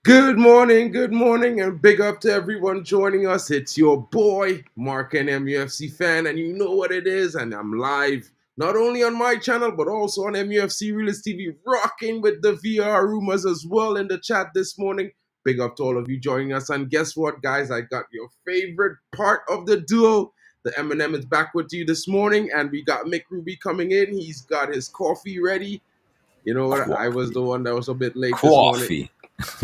Good morning, and big up to everyone joining us. It's your boy, Mark and MUFC fan, and you know what it is. And I'm live not only on my channel but also on MUFC Realist TV, rocking with the VR rumors as well in the chat this morning. Big up to all of you joining us. And guess what, guys? I got your favorite part of the duo. The Eminem is back with you this morning, and we got Mick Ruby coming in. He's got his coffee ready. You know what? I was Coffee. the one that was a bit late this morning. Coffee.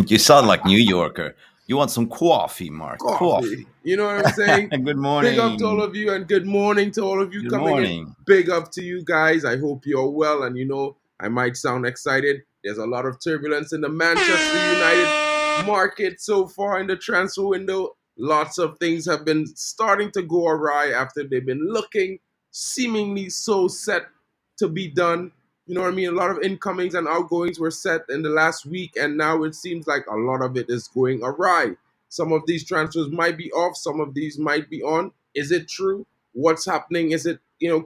You sound like New Yorker. You want some coffee, Mark? Coffee. Coffee. You know what I'm saying? Good Big up to all morning. of you and good morning to all of you Good coming in. morning. Big up to you guys. I hope you're well. And I might sound excited. There's a lot of turbulence in the Manchester United market so far in the transfer window. Lots of things have been starting to go awry after they've been looking seemingly so set to be done. You know what I mean? A lot of incomings and outgoings were set in the last week, and now it seems like a lot of it is going awry. Some of these transfers might be off, some of these might be on. Is it true? What's happening? Is it,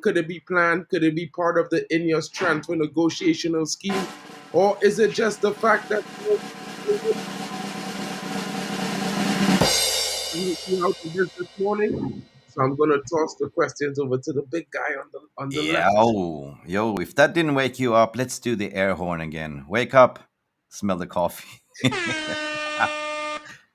could it be planned? Could it be part of the Ineos transfer negotiational scheme? Or is it just the fact that you see how it is this morning? So I'm gonna toss the questions over to the big guy on the left. Yo, if that didn't wake you up, let's do the air horn again. Wake up. Smell the coffee.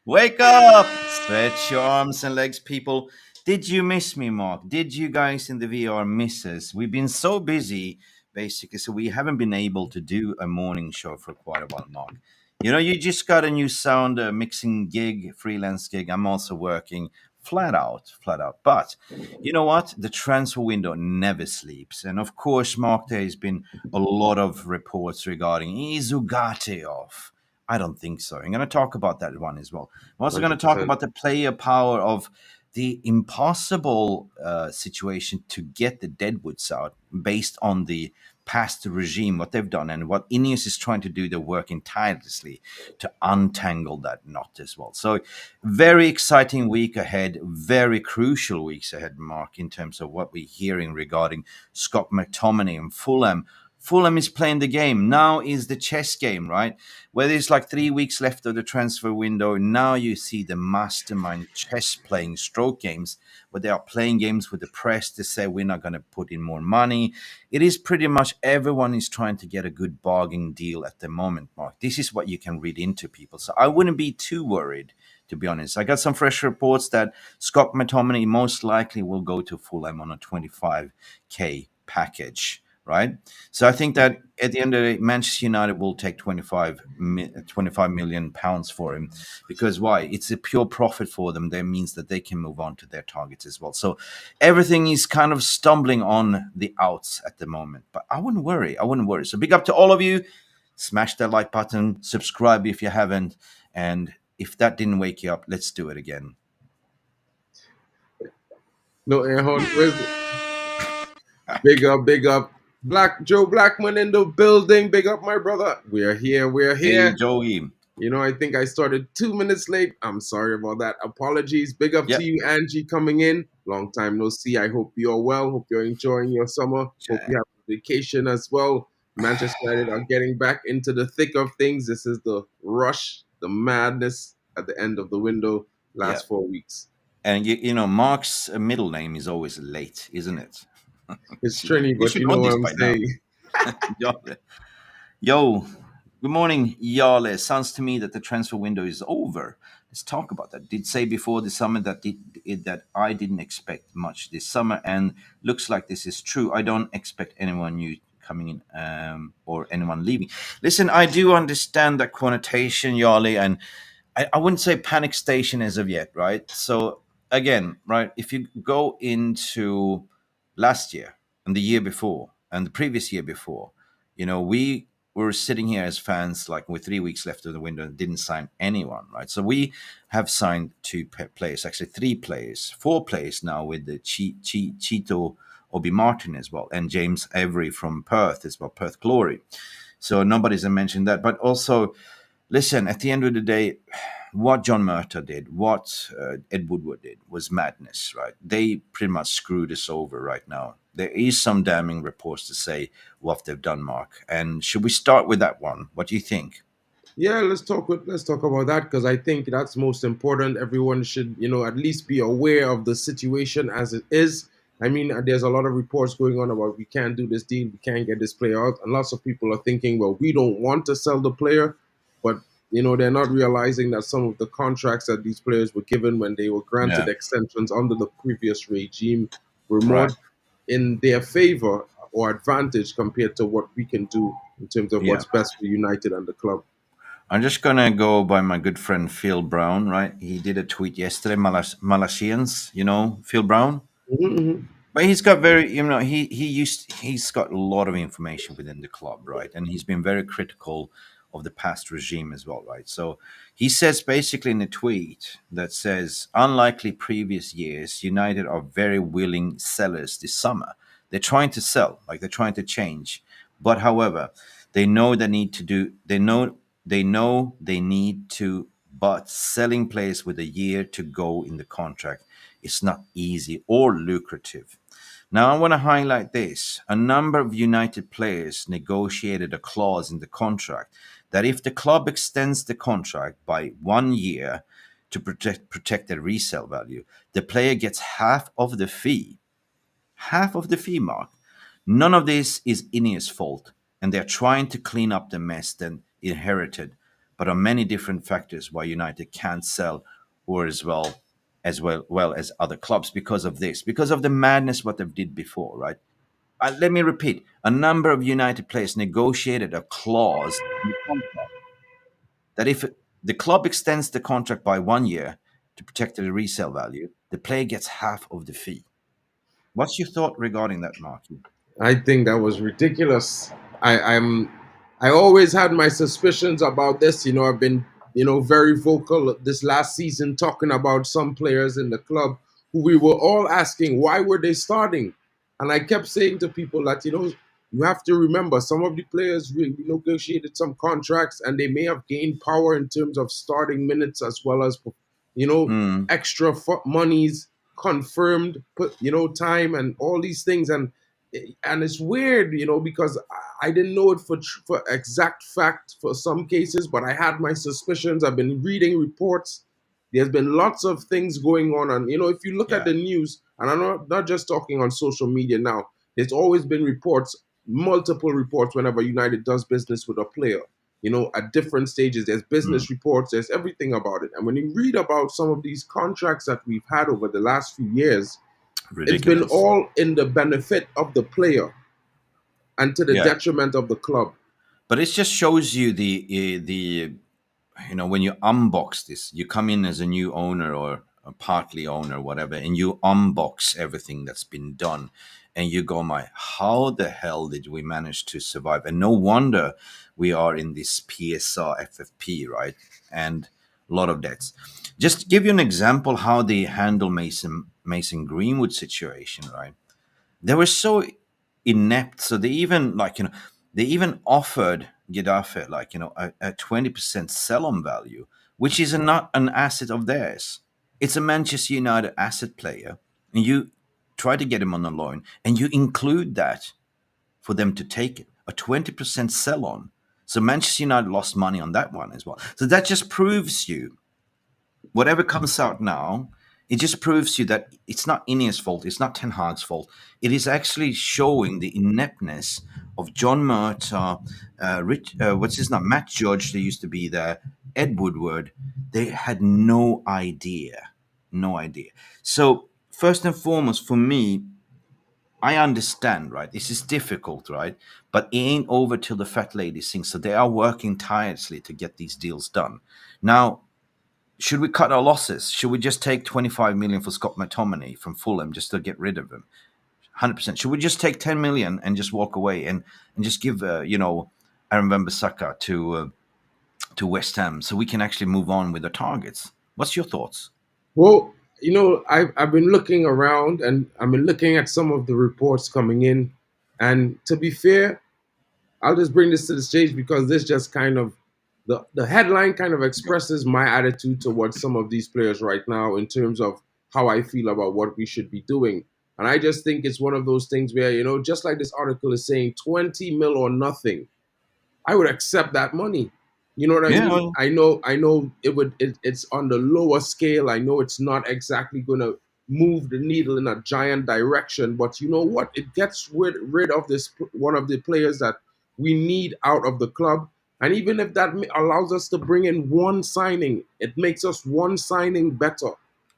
Wake up! Stretch your arms and legs, people. Did you miss me, Mark? Did you guys in the VR miss us? We've been so busy, basically, so we haven't been able to do a morning show for quite a while, Mark. You just got a new sound mixing gig, freelance gig. I'm also working flat out, flat out. But you know what? The transfer window never sleeps. And of course, Mark, there has been a lot of reports regarding is Ugarte off? I don't think so. I'm going to talk about that one as well. I'm also going to talk 100%. about the player power of the impossible situation to get the deadwoods out based on the past regime, what they've done, and what Ineos is trying to do. They're working tirelessly to untangle that knot as well. So, very exciting week ahead, very crucial weeks ahead, Mark, in terms of what we're hearing regarding Scott Mctomminay and Fulham. Fulham is playing the game. Now is the chess game, right? Where there's like 3 weeks left of the transfer window. Now you see the mastermind chess playing stroke games where they are playing games with the press to say we're not going to put in more money. It is pretty much everyone is trying to get a good bargain deal at the moment, Mark. This is what you can read into people. So I wouldn't be too worried, to be honest. I got some fresh reports that Scott McTominay most likely will go to Fulham on a 25K package, right? So I think that at the end of the day, Manchester United will take 25 million pounds for him because why? It's a pure profit for them. That means that they can move on to their targets as well. So everything is kind of stumbling on the outs at the moment. But I wouldn't worry. I wouldn't worry. So big up to all of you. Smash that like button, subscribe if you haven't. And if that didn't wake you up, let's do it again. No air horn. Where's it? Big up, big up. Black Joe Blackman in the building. Big up, my brother. We're here. We're Hey, here. Joey. I think I started 2 minutes late. I'm sorry about that. Apologies. Big up to Yep. you, Angie, coming in. Long time no see. I hope you're well. Hope you're enjoying your summer. Hope you have a vacation as well. Manchester United are getting back into the thick of things. This is the rush, the madness at the end of the window. Yeah. Last 4 weeks. And Mark's middle name is always late, isn't it? It's trendy, You but should you know know what this I'm by now. saying. Yale. Yo, good morning, Yale. Sounds to me that the transfer window is over. Let's talk about that. Did say before the summer that I didn't expect much this summer, and looks like this is true. I don't expect anyone new coming in or anyone leaving. Listen, I do understand that connotation, Yale, and I wouldn't say panic station as of yet, right? So again, right, if you go into last year and the year before and the previous year before, we were sitting here as fans like with 3 weeks left of the window and didn't sign anyone, right? So we have signed two players, actually three players, four players now with the Chito Obi Martin as well, and James Avery from Perth as well, Perth Glory. So nobody's mentioned that, but also listen, at the end of the day, what John Murta did, what Ed Woodward did was madness, right? They pretty much screwed us over right now. There is some damning reports to say what they've done, Mark. And should we start with that one? What do you think? Yeah, let's talk about that because I think that's most important. Everyone should, at least be aware of the situation as it is. I mean, there's a lot of reports going on about we can't do this deal, we can't get this player out, and lots of people are thinking, well, we don't want to sell the player, but they're not realizing that some of the contracts that these players were given when they were granted Yeah, extensions under the previous regime were right. more in their favor or advantage compared to what we can do in terms of Yeah. what's best for United and the club. I'm just gonna go by my good friend Phil Brown, right? He did a tweet yesterday, Malaysians, Phil Brown. Mhm. But he's got very, he's got a lot of information within the club, right? And he's been very critical of the past regime as well, right? So he says basically in a tweet that says, unlikely previous years, United are very willing sellers this summer. They're trying to sell, like they're trying to change. But however, they know they need to do, they know they need to, but selling players with a year to go in the contract is not easy or lucrative. Now, I want to highlight this. A number of United players negotiated a clause in the contract that if the club extends the contract by 1 year to protect the resale value, the player gets half of the fee mark. None of this is Ineos' fault, and they're trying to clean up the mess they inherited. But are many different factors why United can't sell, or as well as other clubs because of this, because of the madness what they've did before, right? Let me repeat: a number of United players negotiated a clause in the contract that if the club extends the contract by 1 year to protect the resale value, the player gets half of the fee. What's your thought regarding that, Marky? I think that was ridiculous. I always had my suspicions about this. I've been very vocal this last season talking about some players in the club who we were all asking why were they starting, and I kept saying to people that you have to remember some of the players negotiated some contracts and they may have gained power in terms of starting minutes as well as you know Mm, extra monies confirmed put time and all these things, and it's weird, because I didn't know it for exact fact for some cases, but I had my suspicions. I've been reading reports. There's been lots of things going on, and if you look at yeah. the news, and I'm not just talking on social media now. There's always been reports, multiple reports, whenever United does business with a player. At different stages, there's Mm, business reports, there's everything about it. And when you read about some of these contracts that we've had over the last few years, it's been ridiculous. all in the benefit of the player and to the Yeah. detriment of the club. But it just shows you the when you unbox this, you come in as a new owner or a partly owner, whatever, and you unbox everything that's been done, and you go, "My, how the hell did we manage to survive?" And no wonder we are in this PSR FFP, right? And a lot of debts. Just give you an example how they handle Mason Greenwood situation, right? They were so inept, so they even offered Getafe like a 20% sell-on value, which is not an asset of theirs. It's a Manchester United asset player, and you try to get him on a loan, and you include that for them to take it, a 20% sell-on. So Manchester United lost money on that one as well. So that just proves you whatever comes out now, it just proves you that it's not Ineos' fault, it's not Ten Hag's fault. It is actually showing the ineptness of John Murtaugh, what's his name, Matt Judge, they used to be there, Ed Woodward. They had no idea, no idea. So first and foremost, for me, I understand, right? This is difficult, right? But it ain't over till the fat lady sings. So they are working tirelessly to get these deals done. Now, should we cut our losses? Should we just take 25 million for Scott Mctomminay from Fulham just to get rid of him? 100%. Should we just take 10 million and just walk away and just give Aaron Wan Bissaka to West Ham so we can actually move on with the targets? What's your thoughts? Well, I've been looking around and I've been looking at some of the reports coming in. And to be fair, I'll just bring this to the stage because this just kind of the headline kind of expresses my attitude towards some of these players right now in terms of how I feel about what we should be doing. And I just think it's one of those things where, just like this article is saying, 20 mil or nothing, I would accept that money. You know what I Yeah, mean? well, I know it's on the lower scale. I know it's not exactly gonna move the needle in a giant direction, but you know what? It gets rid of this one of the players that we need out of the club. And even if that allows us to bring in one signing, it makes us one signing better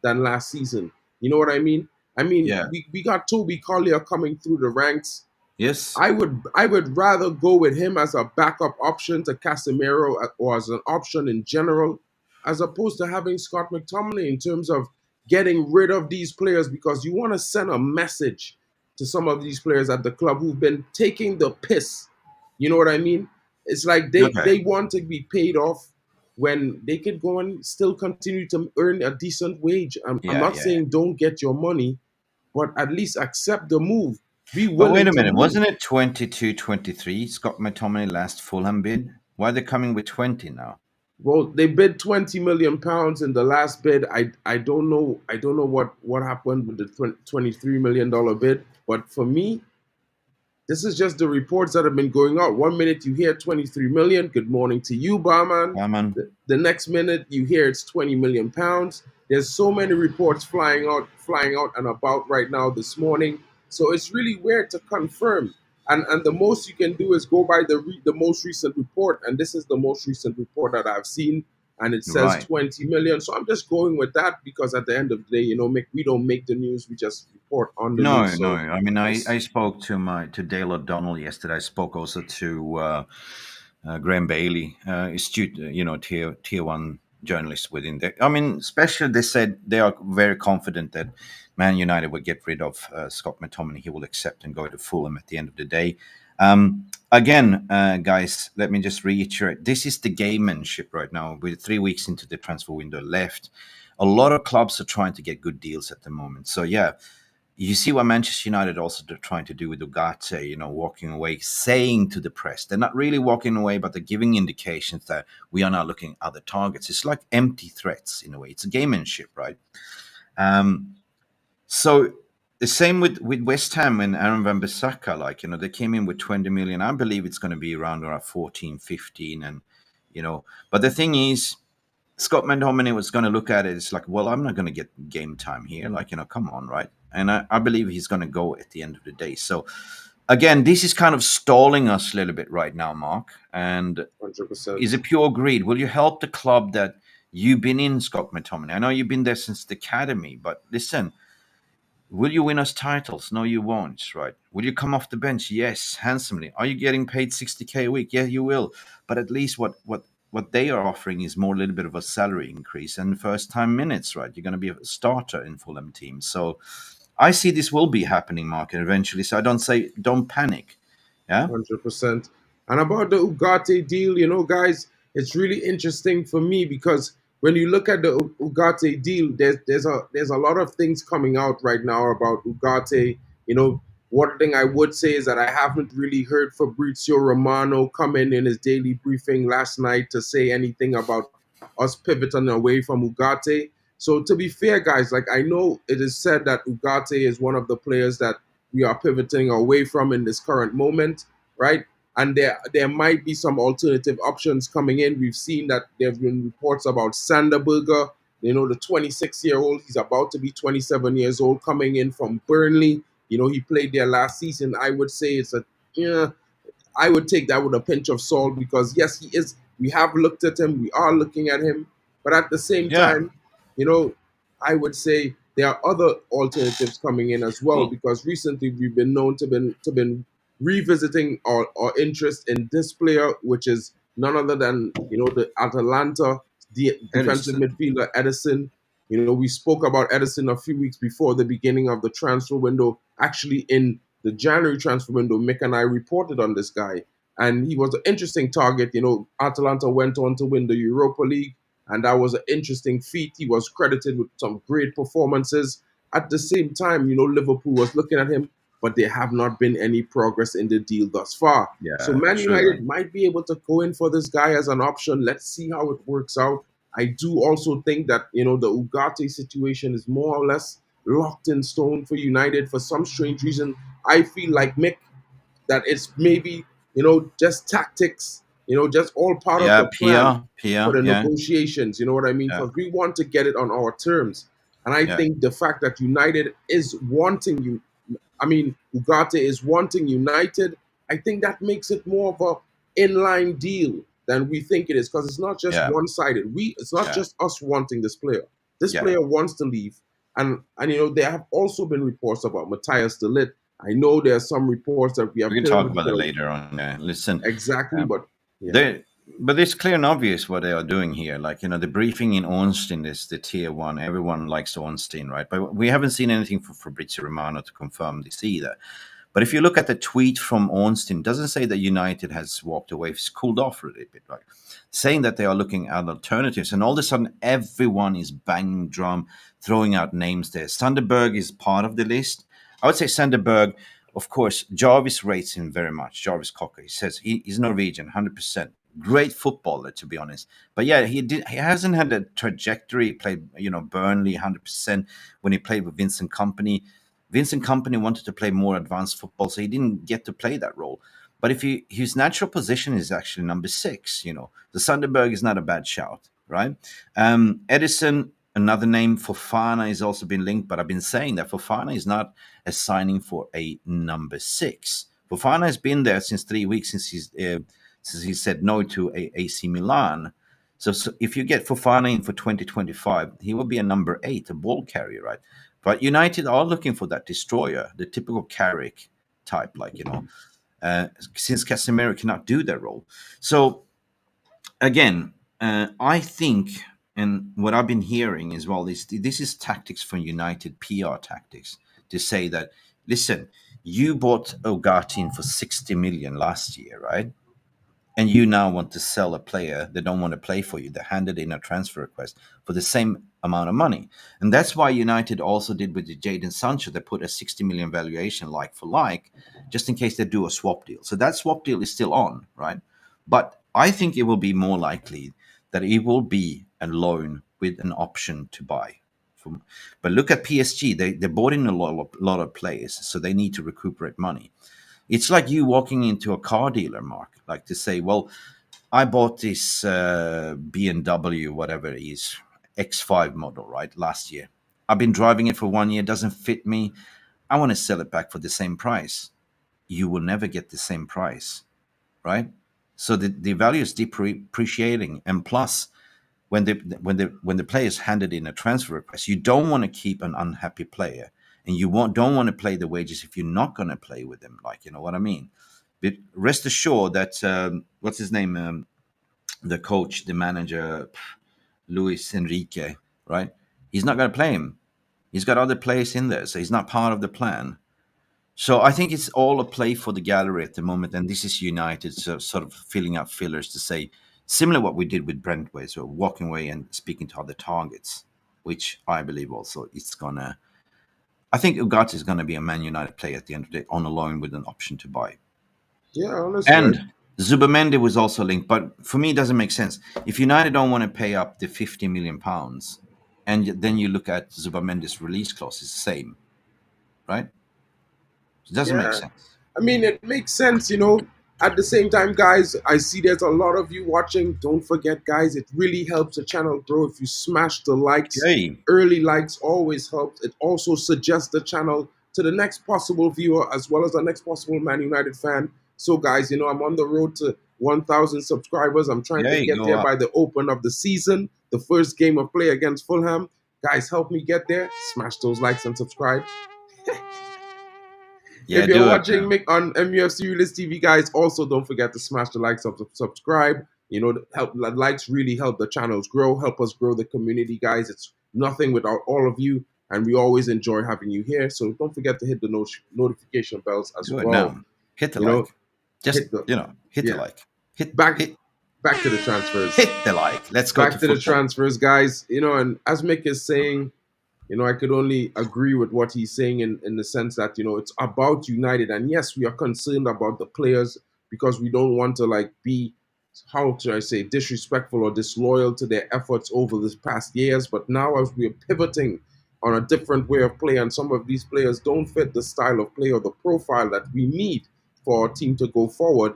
than last season. You know what I mean? I mean, yeah, we got Toby Collier coming through the ranks. yes, I would rather go with him as a backup option to Casemiro or as an option in general, as opposed to having Scott McTominay in terms of getting rid of these players because you want to send a message to some of these players at the club who've been taking the piss. You know what I mean? It's like okay, they want to be paid off when they could go and still continue to earn a decent wage. I'm yeah, not yeah. saying don't get your money, but at least accept the move. Be But wait willing a to minute, move. wasn't it 22-23? Scott McTominay last Fulham bid. Why are they coming with 20 now? Well, they bid £20 million in the last bid. I don't know. I don't know what happened with the $23 million bid. But for me, this is just the reports that have been going out. One minute you hear 23 million. Good morning to you, barman. Yeah, man. The next minute you hear it's 20 million pounds. There's so many reports flying out and about right now this morning. So it's really weird to confirm. And the most you can do is go by the most recent report, and this is the most recent report that I've seen, and it says Right. 20 million. So I'm just going with that because at the end of the day, we don't make the news, we just report on the news. No, no. So I mean, it's I spoke to Dale O'Donnell yesterday. I spoke also to Graham Bailey, astute, tier one journalist within there. I mean, especially they said they are very confident that Man United will get rid of Scott McTominay. He will accept and go to Fulham at the end of the day. Again, guys, let me just reiterate: this is the gamemanship right now. We're 3 weeks into the transfer window left. A lot of clubs are trying to get good deals at the moment. So yeah, you see what Manchester United also are trying to do with Ugarte, walking away, saying to the press, they're not really walking away, but they're giving indications that we are now looking at other targets. It's like empty threats in a way. It's a gamemanship, right? Um, so the same with West Ham and Aaron Van Bissaka, they came in with 20 million. I believe it's going to be around 14, 15, and but the thing is, Scott McTominay was going to look at it. It's like, well, I'm not going to get game time here. Come on, right? And I believe he's going to go at the end of the day. So again, this is kind of stalling us a little bit right now, Mark. And 100%. is it pure greed? Will you help the club that you've been in, Scott McTominay? I know you've been there since the academy, but listen, will you win us titles? No, you won't, right? Will you come off the bench? Yes, handsomely. Are you getting paid 60K a week? Yeah, you will. But at least what they are offering is more a little bit of a salary increase and first time minutes, right? You're going to be a starter in Fulham team. So I see this will be happening, Mark, eventually. So I don't say don't panic. Yeah. 100%. And about the Ugarte deal, guys, it's really interesting for me because when you look at the Ugarte deal, there's a lot of things coming out right now about Ugarte. One thing I would say is that I haven't really heard Fabrizio Romano come in his daily briefing last night to say anything about us pivoting away from Ugarte. So to be fair, guys, like I know it is said that Ugarte is one of the players that we are pivoting away from in this current moment, right? And there might be some alternative options coming in. We've seen that there have been reports about Sanderberger, the 26-year-old. He's about to be 27 years old, coming in from Burnley. He played there last season. I would say it's a yeah, I would take that with a pinch of salt because yes, he is. We have looked at him. We are looking at him, but at the same Yeah. time, you know, I would say there are other alternatives coming in as well Well, because recently we've been known to been revisiting our interest in this player, which is none other than the Atalanta it is. defensive midfielder Edison. We spoke about Edison a few weeks before the beginning of the transfer window. Actually, in the January transfer window, Mick and I reported on this guy, and he was an interesting target. Atalanta went on to win the Europa League, and that was an interesting feat. He was credited with some great performances. At the same time, Liverpool was looking at him, but there have not been any progress in the deal thus far. So Yeah, Man true. United might be able to go in for this guy as an option. Let's see how it works out. I do also think that the Ugarte situation is more or less locked in stone for United for some strange reason. I feel like Mick that it's maybe just tactics. just all part of Yeah, the plan for Pia, the yeah, negotiations. You know what I mean? yeah, Because we want to get it on our terms. And I yeah, think the fact that United is wanting you, I mean, Ugarte is wanting United, I think that makes it more of a inline deal than we think it is, because it's not just yeah, one-sided. It's not yeah, just us wanting this player. This yeah. player wants to leave. And there have also been reports about Matthias de Ligt. I know there are some reports that we have We can talk heard about it because later on. Listen, exactly, um, but yeah. they, but it's clear and obvious what they are doing here. Like, the briefing in Ornstein is the tier one. Everyone likes Ornstein, right? But we haven't seen anything from Fabrizio Romano to confirm this either. But if you look at the tweet from Ornstein, it doesn't say that United has walked away. It's cooled off a little bit, right? Saying that they are looking at alternatives. And all of a sudden, everyone is banging drum, throwing out names there. Sunderberg is part of the list. I would say Sunderberg, of course, Jarvis rates him very much. Jarvis Cocker. He says he's Norwegian, 100%. Great footballer, to be honest. But yeah, he hasn't had a trajectory. He played, Burnley 100% when he played with Vincent Company. Vincent Company wanted to play more advanced football, so he didn't get to play that role. But if his natural position is actually number six, the Sunderberg is not a bad shout, right? Edison, another name. Fofana has also been linked, but I've been saying that Fofana is not a signing for a number six. Fofana has been there since 3 weeks since he said no to AC Milan. So if you get Fofana in for 2025, he will be a number eight, a ball carrier, right? But United are looking for that destroyer, the typical Carrick type, since Casemiro cannot do that role. So again, I think, and what I've been hearing as well is this is tactics from United, PR tactics, to say that, listen, you bought Ugarte for 60 million last year, right? And you now want to sell a player that don't want to play for you, that handed in a transfer request for the same amount of money. And that's why United also did with the Jadon Sancho. They put a 60 million valuation like for like, just in case they do a swap deal. So that swap deal is still on, right? But I think it will be more likely that it will be a loan with an option to buy. But look at PSG. They bought in a lot of players, so they need to recuperate money. It's like you walking into a car dealer, Mark, like to say, well, I bought this BMW, whatever it is, X5 model, right, last year. I've been driving it for 1 year, doesn't fit me. I want to sell it back for the same price. You will never get the same price, right? So the value is depreciating. And plus, when the players handed in a transfer request, you don't want to keep an unhappy player, and don't want to play the wages if you're not going to play with them. Like, you know what I mean? But rest assured that what's his name, the coach, the manager, Luis Enrique, right? He's not going to play him. He's got other players in there, so he's not part of the plan. So I think it's all a play for the gallery at the moment, and this is United sort of filling up fillers to say similar what we did with Brentway, so walking away and speaking to other targets, which I believe also it's gonna. I think Ugarte is gonna be a Man United player at the end of the day on a loan with an option to buy. Yeah, honestly, And Zubamendi was also linked, but for me it doesn't make sense. If United don't want to pay up the 50 million pounds, and then you look at Zubamendi's release clause, it's the same, right? It doesn't make yeah. sense. I mean, it makes sense. At the same time, guys, I see there's a lot of you watching. Don't forget, guys, it really helps the channel grow if you smash the likes. Okay. Early likes always helps. It also suggests the channel to the next possible viewer as well as the next possible Man United fan. So, guys, I'm on the road to 1,000 subscribers. I'm trying to Yay, get go there up. by the open of the season, the first game of play against Fulham. Guys, help me get there. Smash those likes and subscribe. If Yeah, you're do it, watching man. Mick on MUFC Realist TV, guys, also don't forget to smash the like, subscribe. Help likes really help the channels grow, help us grow the community, guys. It's nothing without all of you, and we always enjoy having you here. So don't forget to hit the notification bells as Do it well. now. Hit the You know, like. Just, hit the hit the yeah. like. Hit, Back hit, back to the transfers. hit the like. Let's go to Back to the football. transfers, guys. And as Mick is saying, I could only agree with what he's saying in the sense that, it's about United. And yes, we are concerned about the players because we don't want to be, how should I say, disrespectful or disloyal to their efforts over the past years. But now as we're pivoting on a different way of play and some of these players don't fit the style of play or the profile that we need for our team to go forward,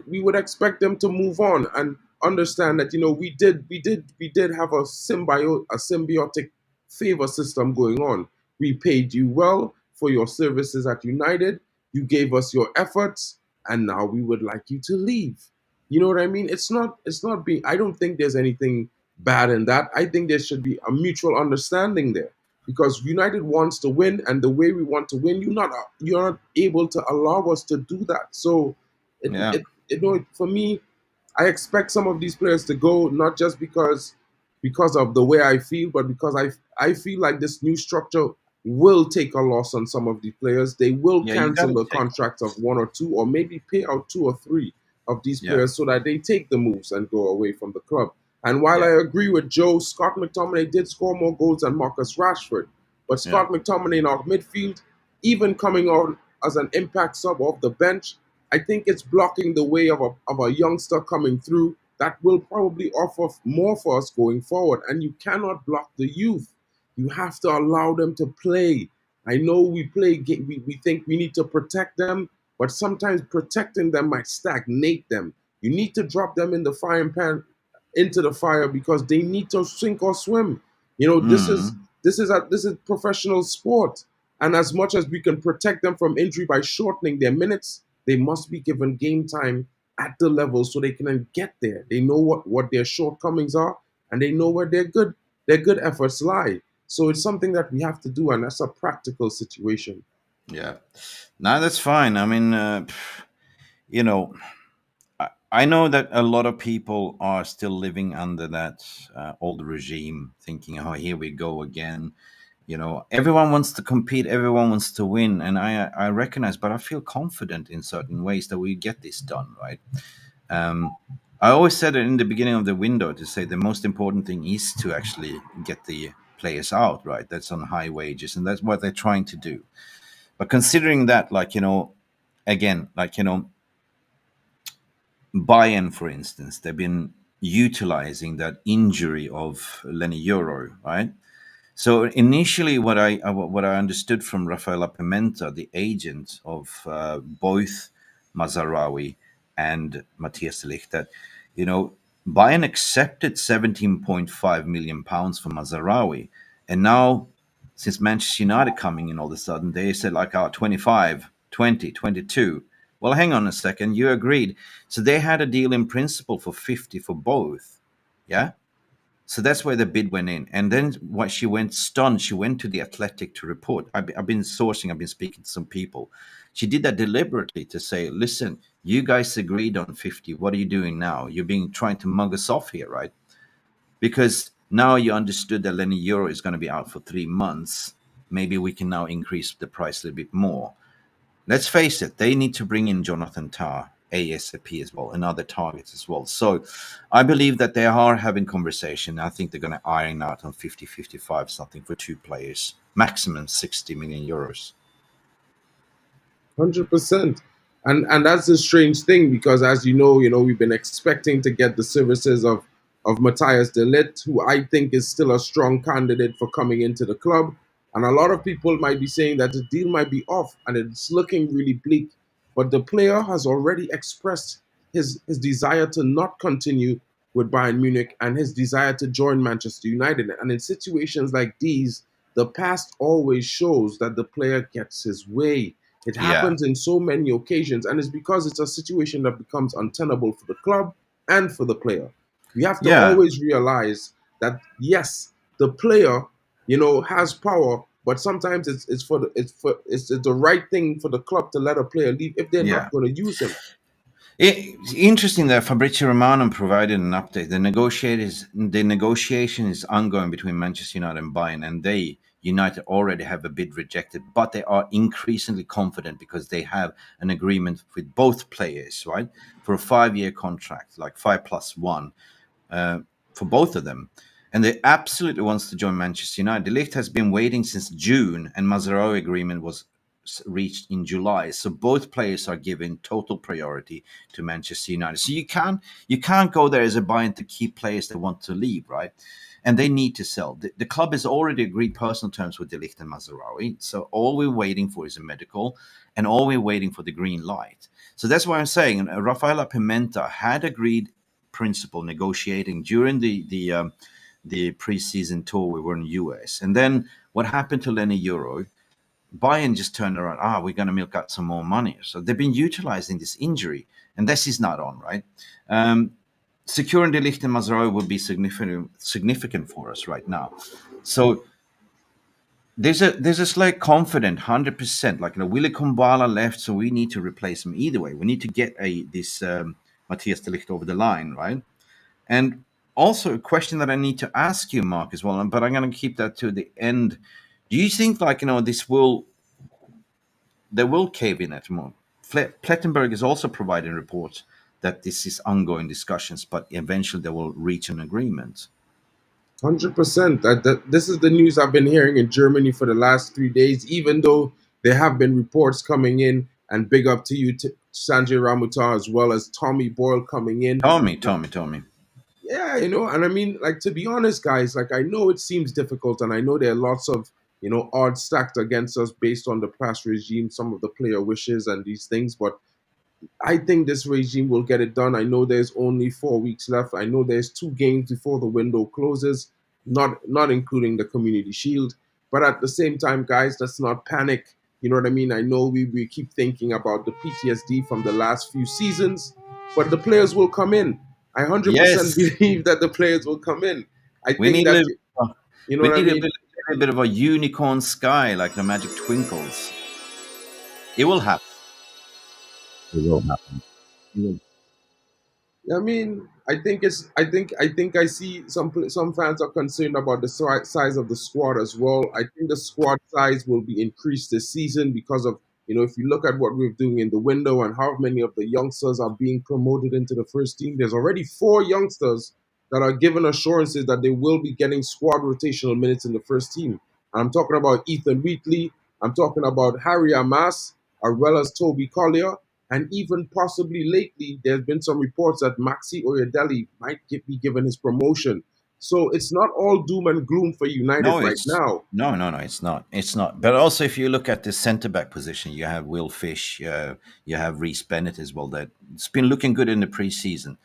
we would expect them to move on and understand that we did have a symbiotic favor system going on. We paid you well for your services at United. You gave us your efforts, and now we would like you to leave. You know what I mean? It's not being. I don't think there's anything bad in that. I think there should be a mutual understanding there because United wants to win, and the way we want to win, you're not able to allow us to do that. So, Yeah. for me, I expect some of these players to go not just because of the way I feel, but because I feel like this new structure will take a loss on some of the players. They will Yeah, you got cancel to the take. contracts of one or two, or maybe pay out two or three of these Yeah. players so that they take the moves and go away from the club. And while I Yeah. agree with Joe, Scott McTominay did score more goals than Marcus Rashford. But Yeah. Scott McTominay in our midfield, even coming on as an impact sub off the bench, I think it's blocking the way of a youngster coming through that will probably offer more for us going forward. And you cannot block the youth. You have to allow them to play. I know we think we need to protect them, but sometimes protecting them might stagnate them. You need to drop them in the frying pan into the fire because they need to sink or swim. This is Mm. this is professional sport. And as much as we can protect them from injury by shortening their minutes, they must be given game time at the level so they can get there. They know what their shortcomings are, and they know where their good efforts lie. So it's something that we have to do, and that's a practical situation. Yeah. No, that's fine. I mean, you know, I know that a lot of people are still living under that old regime, thinking, "Oh, here we go again." Everyone wants to compete, everyone wants to win, and I recognize, but I feel confident in certain ways that we get this done, right? Um, I always said it in the beginning of the window to say the most important thing is to actually get the players out, right? That's on high wages, and that's what they're trying to do. But considering that, again, Bayern, for instance, they've been utilizing that injury of Lenny Euro, right? So initially, what I understood from Rafaela Pimenta, the agent of both Mazaraoi and Matthias Ligt, that you know Bayern accepted 17.5 million pounds for Mazaraoi, and now since Manchester United coming in all of a sudden, they said like, 25, 20, 22. Well, hang on a second, you agreed. So they had a deal in principle for 50 for both. Yeah. So that's where the bid went in. And then what she went stunned, she went to the Athletic to report. I've been sourcing, I've been speaking to some people. She did that deliberately to say, listen, you guys agreed on 50. What are you doing now? You're being trying to mug us off here, right? Because now you understood that Lenny Euro is going to be out for 3 months. Maybe we can now increase the price a little bit more. Let's face it, they need to bring in Jonathan Tah ASAP as well and other targets as well. So I believe that they are having conversation. I think they're going to iron out on 50-55 something for two players, maximum 60 million euros. 100%. And that's a strange thing because as we've been expecting to get the services of Matthias de Ligt, who I think is still a strong candidate for coming into the club. And a lot of people might be saying that the deal might be off and it's looking really bleak. But the player has already expressed his desire to not continue with Bayern Munich and his desire to join Manchester United. And in situations like these, the past always shows that the player gets his way. It Yeah, happens in so many occasions, and it's because it's a situation that becomes untenable for the club and for the player. We have to yeah, always realize that yes, the player, has power, but sometimes it's the right thing for the club to let a player leave if they're yeah. not going to use him. It's interesting that Fabrizio Romano provided an update. The negotiation is ongoing between Manchester United and Bayern, and United already have a bid rejected, but they are increasingly confident because they have an agreement with both players, right, for a 5-year contract, like 5+1, uh, for both of them. And they absolutely wants to join Manchester United. De Ligt has been waiting since June, and Mazaraoi agreement was reached in July. So both players are given total priority to Manchester United. So you can't go there as a Bayern to keep players that want to leave, right? And they need to sell. The club has already agreed personal terms with De Ligt and Mazaraoi. So all we're waiting for is a medical, and all we're waiting for the green light. So that's why I'm saying Rafaela Pimenta had agreed principle negotiating during the preseason tour we were in US. And then what happened to Lenny Euro? Bayern just turned around, we're going to milk out some more money. So they've been utilizing this injury, and this is not on, right? Securing the Ligt and Mazraoui would be significant for us right now. So there's a slight confident 100%, like, Willy Kumbala left, so we need to replace him either way. We need to get this Matthias de Ligt over the line, right? And also a question that I need to ask you, Mark, as well, but I'm going to keep that to the end. Do you think, like, this will they will cave in at the moment? Plettenberg is also providing reports that this is ongoing discussions, but eventually they will reach an agreement. 100%. This is the news I've been hearing in Germany for the last 3 days, even though there have been reports coming in, and big up to you, Sanjay Ramutar, as well as Tommy Boyle coming in. Tommy. Yeah, and I mean, like, to be honest, guys, like, I know it seems difficult, and I know there are lots of, odds stacked against us based on the past regime, some of the player wishes and these things, but I think this regime will get it done. I know there's only 4 weeks left. I know there's 2 games before the window closes, not including the Community Shield. But at the same time, guys, let's not panic. You know what I mean? I know we keep thinking about the PTSD from the last few seasons, but the players will come in. I 100% Yes, believe that the players will come in. I we think need a that, little, you know we what I need mean? a bit of a unicorn sky, like the magic twinkles. It will happen. It will happen. It will. I mean, I think I see some fans are concerned about the size of the squad as well. I think the squad size will be increased this season because of, if you look at what we're doing in the window and how many of the youngsters are being promoted into the first team. There's already 4 youngsters that are given assurances that they will be getting squad rotational minutes in the first team. I'm talking about Ethan Wheatley. I'm talking about Harry Amas, as well as Toby Collier. And even possibly lately, there's been some reports that Maxi Oyedele might be given his promotion. So it's not all doom and gloom for United No, right it's now. no, it's not. It's not. But also, if you look at the centre back position, you have Will Fish, you have Reece Bennett as well. That it's been looking good in the preseason.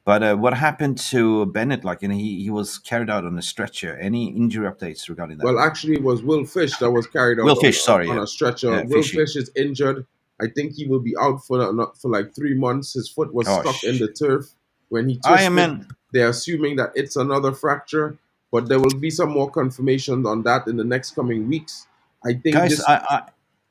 But what happened to Bennett? Like, he was carried out on a stretcher. Any injury updates regarding that? Well, actually, it was Will Fish that was carried out Will Fish, sorry, on yeah, a stretcher. Will Fishy. Fish is injured. I think he will be out for like 3 months. His foot was Oh stuck in the shit! turf when he I am twisted. man. They're assuming that it's another fracture, but there will be some more confirmation on that in the next coming weeks. I think Guys, this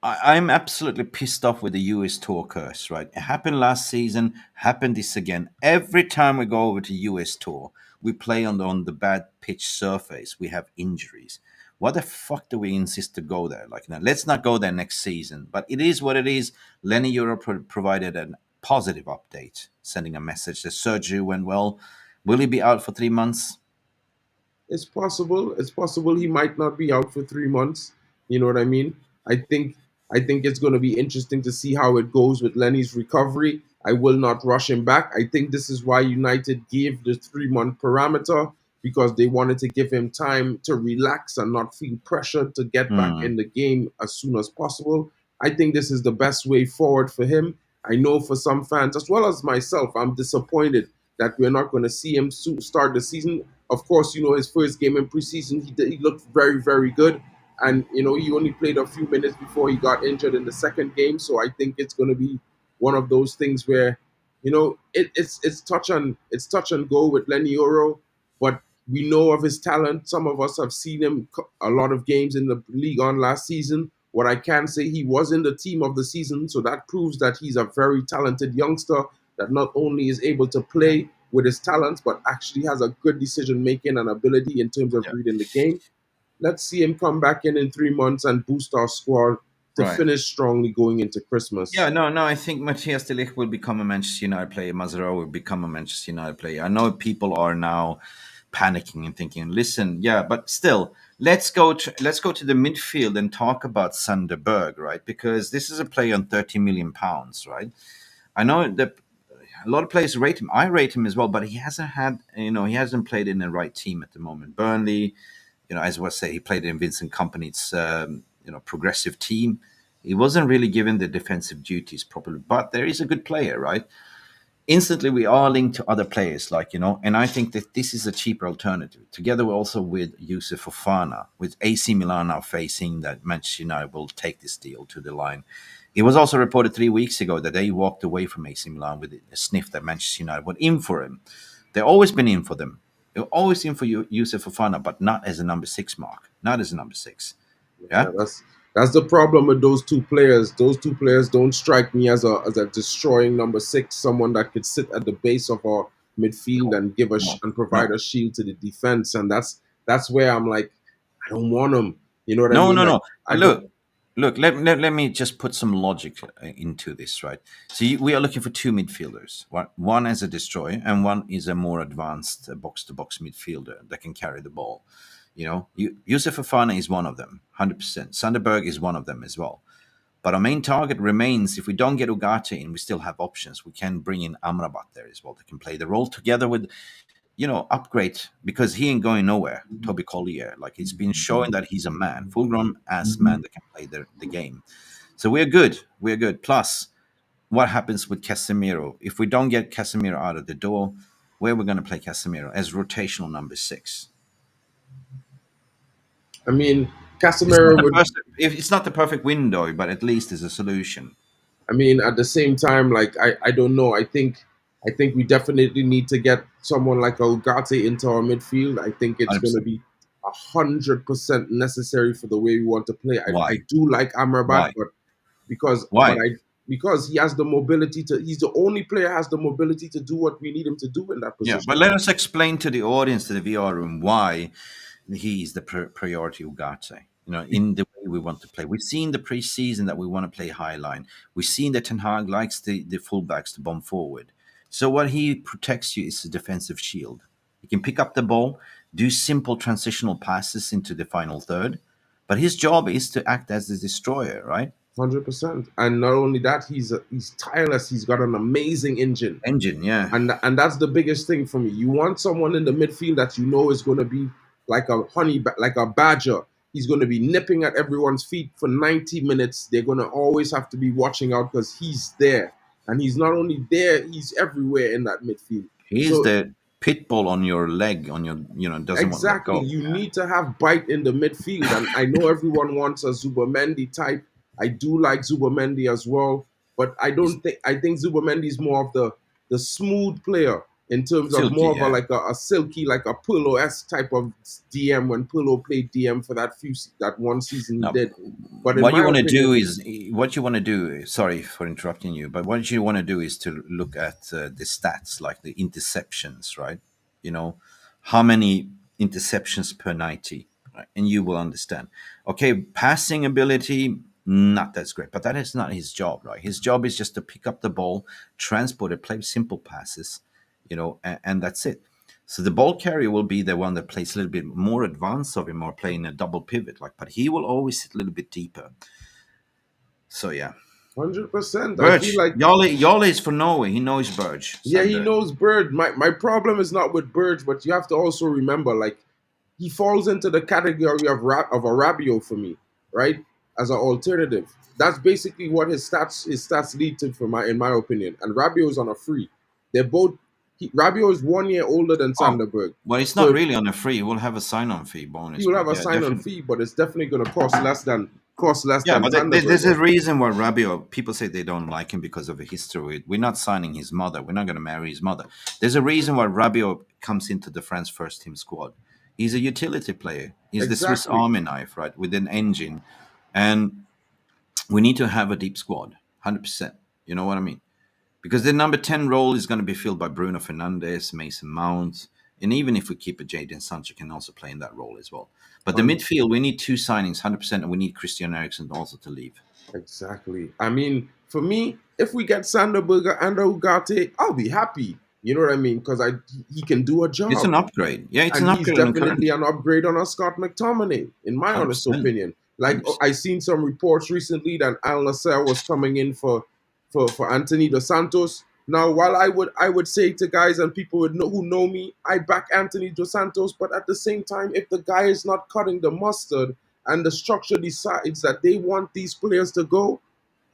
I'm absolutely pissed off with the US tour curse, right? It happened last season, happened this again. Every time we go over to US tour, we play on the bad pitch surface. We have injuries. What the fuck do we insist to go there? Like, now, let's not go there next season. But it is what it is. Lenny Euro provided a positive update, sending a message. The surgery went well. Will he be out for 3 months? It's possible. It's possible he might not be out for 3 months. You know what I mean? I think I think it's going to be interesting to see how it goes with Lenny's recovery. I will not rush him back. I think this is why United gave the 3 month parameter, because they wanted to give him time to relax and not feel pressured to get back Hmm. in the game as soon as possible. I think this is the best way forward for him. I know for some fans, as well as myself, I'm disappointed that we're not going to see him start the season. Of course, his first game in preseason, he looked very, very good. And, he only played a few minutes before he got injured in the second game. So I think it's going to be one of those things where, it's touch and go with Lenny Euro, but we know of his talent. Some of us have seen him a lot of games in the league on last season. What I can say, he was in the team of the season, so that proves that he's a very talented youngster that not only is able to play with his talents, but actually has a good decision making and ability in terms of Yeah. reading the game. Let's see him come back in 3 months and boost our squad to Right. finish strongly going into Yeah, Christmas. no. I think Matthias de Ligt will become a Manchester United player. Mazaraoi will become a Manchester United player. I know people are now panicking and thinking, "Listen, yeah, but still, let's go to the midfield and talk about Sander Berg, right? Because this is a player on 30 million pounds, right? I know that a lot of players rate him. I rate him as well, but he hasn't played in the right team at the moment. Burnley, as I was say, he played in Vincent Company's progressive team. He wasn't really given the defensive duties properly, but there is a good player, right? Instantly we are linked to other players, like, and I think that this is a cheaper alternative. Together also with Yusuf Fofana, with AC Milan now facing that Manchester United will take this deal to the line. It was also reported 3 weeks ago that they walked away from AC Milan with a sniff that Manchester United were in for him. They've always been in for them. They're always in for Yusuf Fofana, but not as a number six mark. Not as a number six. Yeah, Yeah? that's the problem with those two players. Those two players don't strike me as a destroying number six, someone that could sit at the base of our midfield No, and give us no, and provide no. a shield to the defense. And that's where I'm like, I don't want them. You know what I No, mean? no, Like no. I don't. Look. Let me just put some logic into this, right? So we are looking for two midfielders. One as a destroyer, and one is a more advanced box-to-box midfielder that can carry the ball. Yusuf Fofana is one of them, 100%. Sunderberg is one of them as well. But our main target remains, if we don't get Ugarte in, we still have options. We can bring in Amrabat there as well. That can play the role together with upgrade, because he ain't going nowhere. Toby Collier, like, it's been showing that he's a man, full grown ass man that can play the game. So we're good. We're good. Plus, what happens with Casemiro? If we don't get Casemiro out of the door, where are we going to play Casemiro as rotational number six? I mean, It's not Casemiro the would. first. If it's not the perfect window, but at least it's a solution. I mean, at the same time, like I don't know. I think we definitely need to get someone like Ugarte into our midfield. I think it's going to 100%. be 100% necessary for the way we want to play. I Why? do like Amrabat, Why? but because but Why? I because he has the mobility to. He's the only player has the mobility to do what we need him to do in that Yeah, but position. let us explain to the audience, to the VR room, why he is the priority Ugarte. In the way we want to play. We've seen the preseason that we want to play high line. We've seen that Ten Hag likes the fullbacks to bomb forward. So what he protects you is a defensive shield. He can pick up the ball, do simple transitional passes into the final third, but his job is to act as the destroyer, right? 100%. And not only that, he's tireless. He's got an amazing engine. Engine, yeah. And that's the biggest thing for me. You want someone in the midfield that you know is going to be like a like a badger. He's going to be nipping at everyone's feet for 90 minutes. They're going to always have to be watching out because he's there, and he's not only there, he's everywhere in that midfield. He's So the pit bull on your leg, on your, doesn't want to let exactly. go. You need to have bite in the midfield. And I know everyone wants a Zubamendi type. I do like Zubamendi as well. But He's I think Zubamendi is more of the smooth player in terms of silky, more of a yeah. like a silky, like a Pirlo-esque type of DM when Pirlo played DM for that one season he Now, did. But in what you my want to do opinion, is what you want to do. Sorry for interrupting you, but what you want to do is to look at the stats, like the interceptions, right? You know, how many interceptions per 90, right? And you will understand. Okay, passing ability, not that's great, but that is not his job, right? His job is just to pick up the ball, transport it, play simple passes, and that's it. So the ball carrier will be the one that plays a little bit more advanced of him, or playing a double pivot, like. But he will always sit a little bit deeper. So yeah, 100%. I feel Birch, like Yale is for Norway. He knows Birch. yeah, he Sander. knows Bird. My problem is not with Bird, but you have to also remember like he falls into the category of a Rabiot for me, right? As an alternative. That's basically what his stats lead to for my in my opinion. And Rabiot is on a free. They're both Rabiot is 1 year older than Oh, Sanderberg. well, it's not So really on a free. We'll have a sign-on fee he bonus, will but have a yeah, sign-on definitely. fee, but it's definitely gonna cost less Yeah, than but Sanderberg there's a was. reason why Rabiot, people say they don't like him because of a history. We're not signing his mother. We're not going to marry his mother. There's a reason why Rabiot comes into the France first team squad. He's a utility player. He's the Swiss Exactly. Army knife, right, with an engine. And we need to have a deep squad, 100%. You know what I mean? Because the number 10 role is going to be filled by Bruno Fernandes, Mason Mount, and even if we keep a Jadon Sancho can also play in that role as well. But the midfield, we need two signings, 100%, and we need Christian Eriksen also to leave. Exactly. I mean, for me, if we get Sanderberger and Ugarte, I'll be happy. You know what I mean? Because he can do a It's job. an upgrade. Yeah, it's an And he's upgrade on the definitely current. an upgrade on a Scott Mctomminay, in my honest 100%. opinion. Like 100%. I seen some reports recently that Al Nasser was coming in for Anthony Dos Santos. Now, while I would say to guys and people who know me, I back Anthony Dos Santos, but at the same time, if the guy is not cutting the mustard and the structure decides that they want these players to go,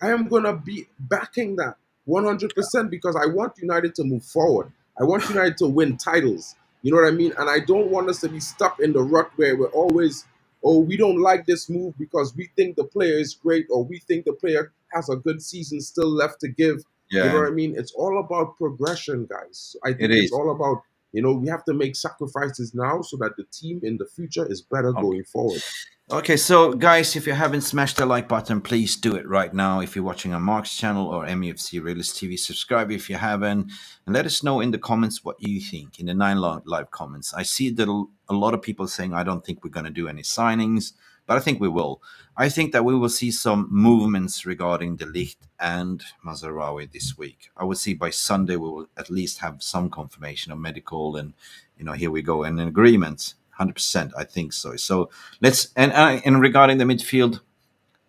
I am going to be backing that 100% because I want United to move forward. I want United to win titles. You know what I mean? And I don't want us to be stuck in the rut where we're always, oh, we don't like this move because we think the player is great or we think the player has a good season still left to give. You know Yeah, what I mean? It's all about progression, guys. I it think it's is. all about, we have to make sacrifices now so that the team in the future is better Okay. going forward. Okay, so guys, if you haven't smashed the like button, please do it right now. If you're watching on Mark's channel or MUFC Realist TV, subscribe if you haven't, and let us know in the comments what you think in the live comments. I see that a lot of people saying I don't think we're going to do any signings, but I think we will. I think that we will see some movements regarding the Ligt and Mazaraoi this week. I would see by Sunday we will at least have some confirmation of medical and here we go and an agreement. 100%, I think so. So let's and regarding the midfield,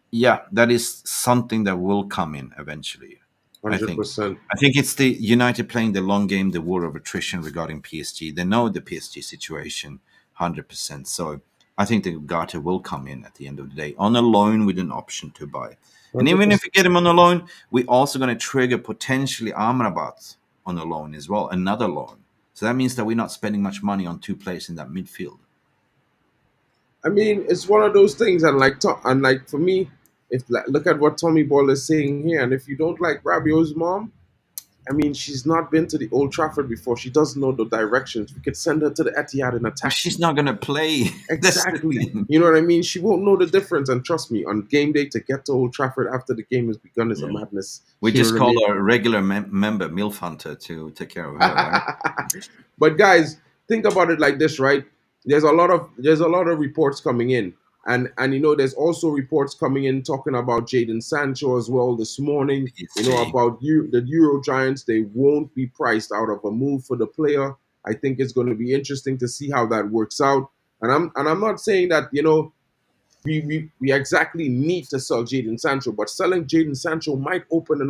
yeah, that is something that will come in eventually. I think. 100%. I think it's the United playing the long game, the war of attrition regarding PSG. They know the PSG situation 100%. So I think the Ugarte will come in at the end of the day on a loan with an option to buy. And even if 100%. we get him on a loan, we're also going to trigger potentially Amrabat on a loan as well, another loan. So that means that we're not spending much money on two players in that midfield. I mean, it's one of those things, and like for me, if like, look at what Tommy Ball is saying here, and if you don't like Rabiot's mom, I mean, she's not been to the Old Trafford before. She doesn't know the directions. We could send her to the Etihad in a But she's taxi. not going to play. That's the Exactly. thing. You know what I mean? She won't know the difference. And trust me, on game day to get to Old Trafford after the game has begun is a Yeah. madness. We You know just what I call mean? our regular member MILF Hunter to take care of her, right? But guys, think about it like this, right? There's a lot of reports coming in, and there's also reports coming in talking about Jadon Sancho as well this morning. PSG. About the Euro Giants. They won't be priced out of a move for the player. I think it's going to be interesting to see how that works out. And I'm not saying that we exactly need to sell Jadon Sancho, but selling Jadon Sancho might open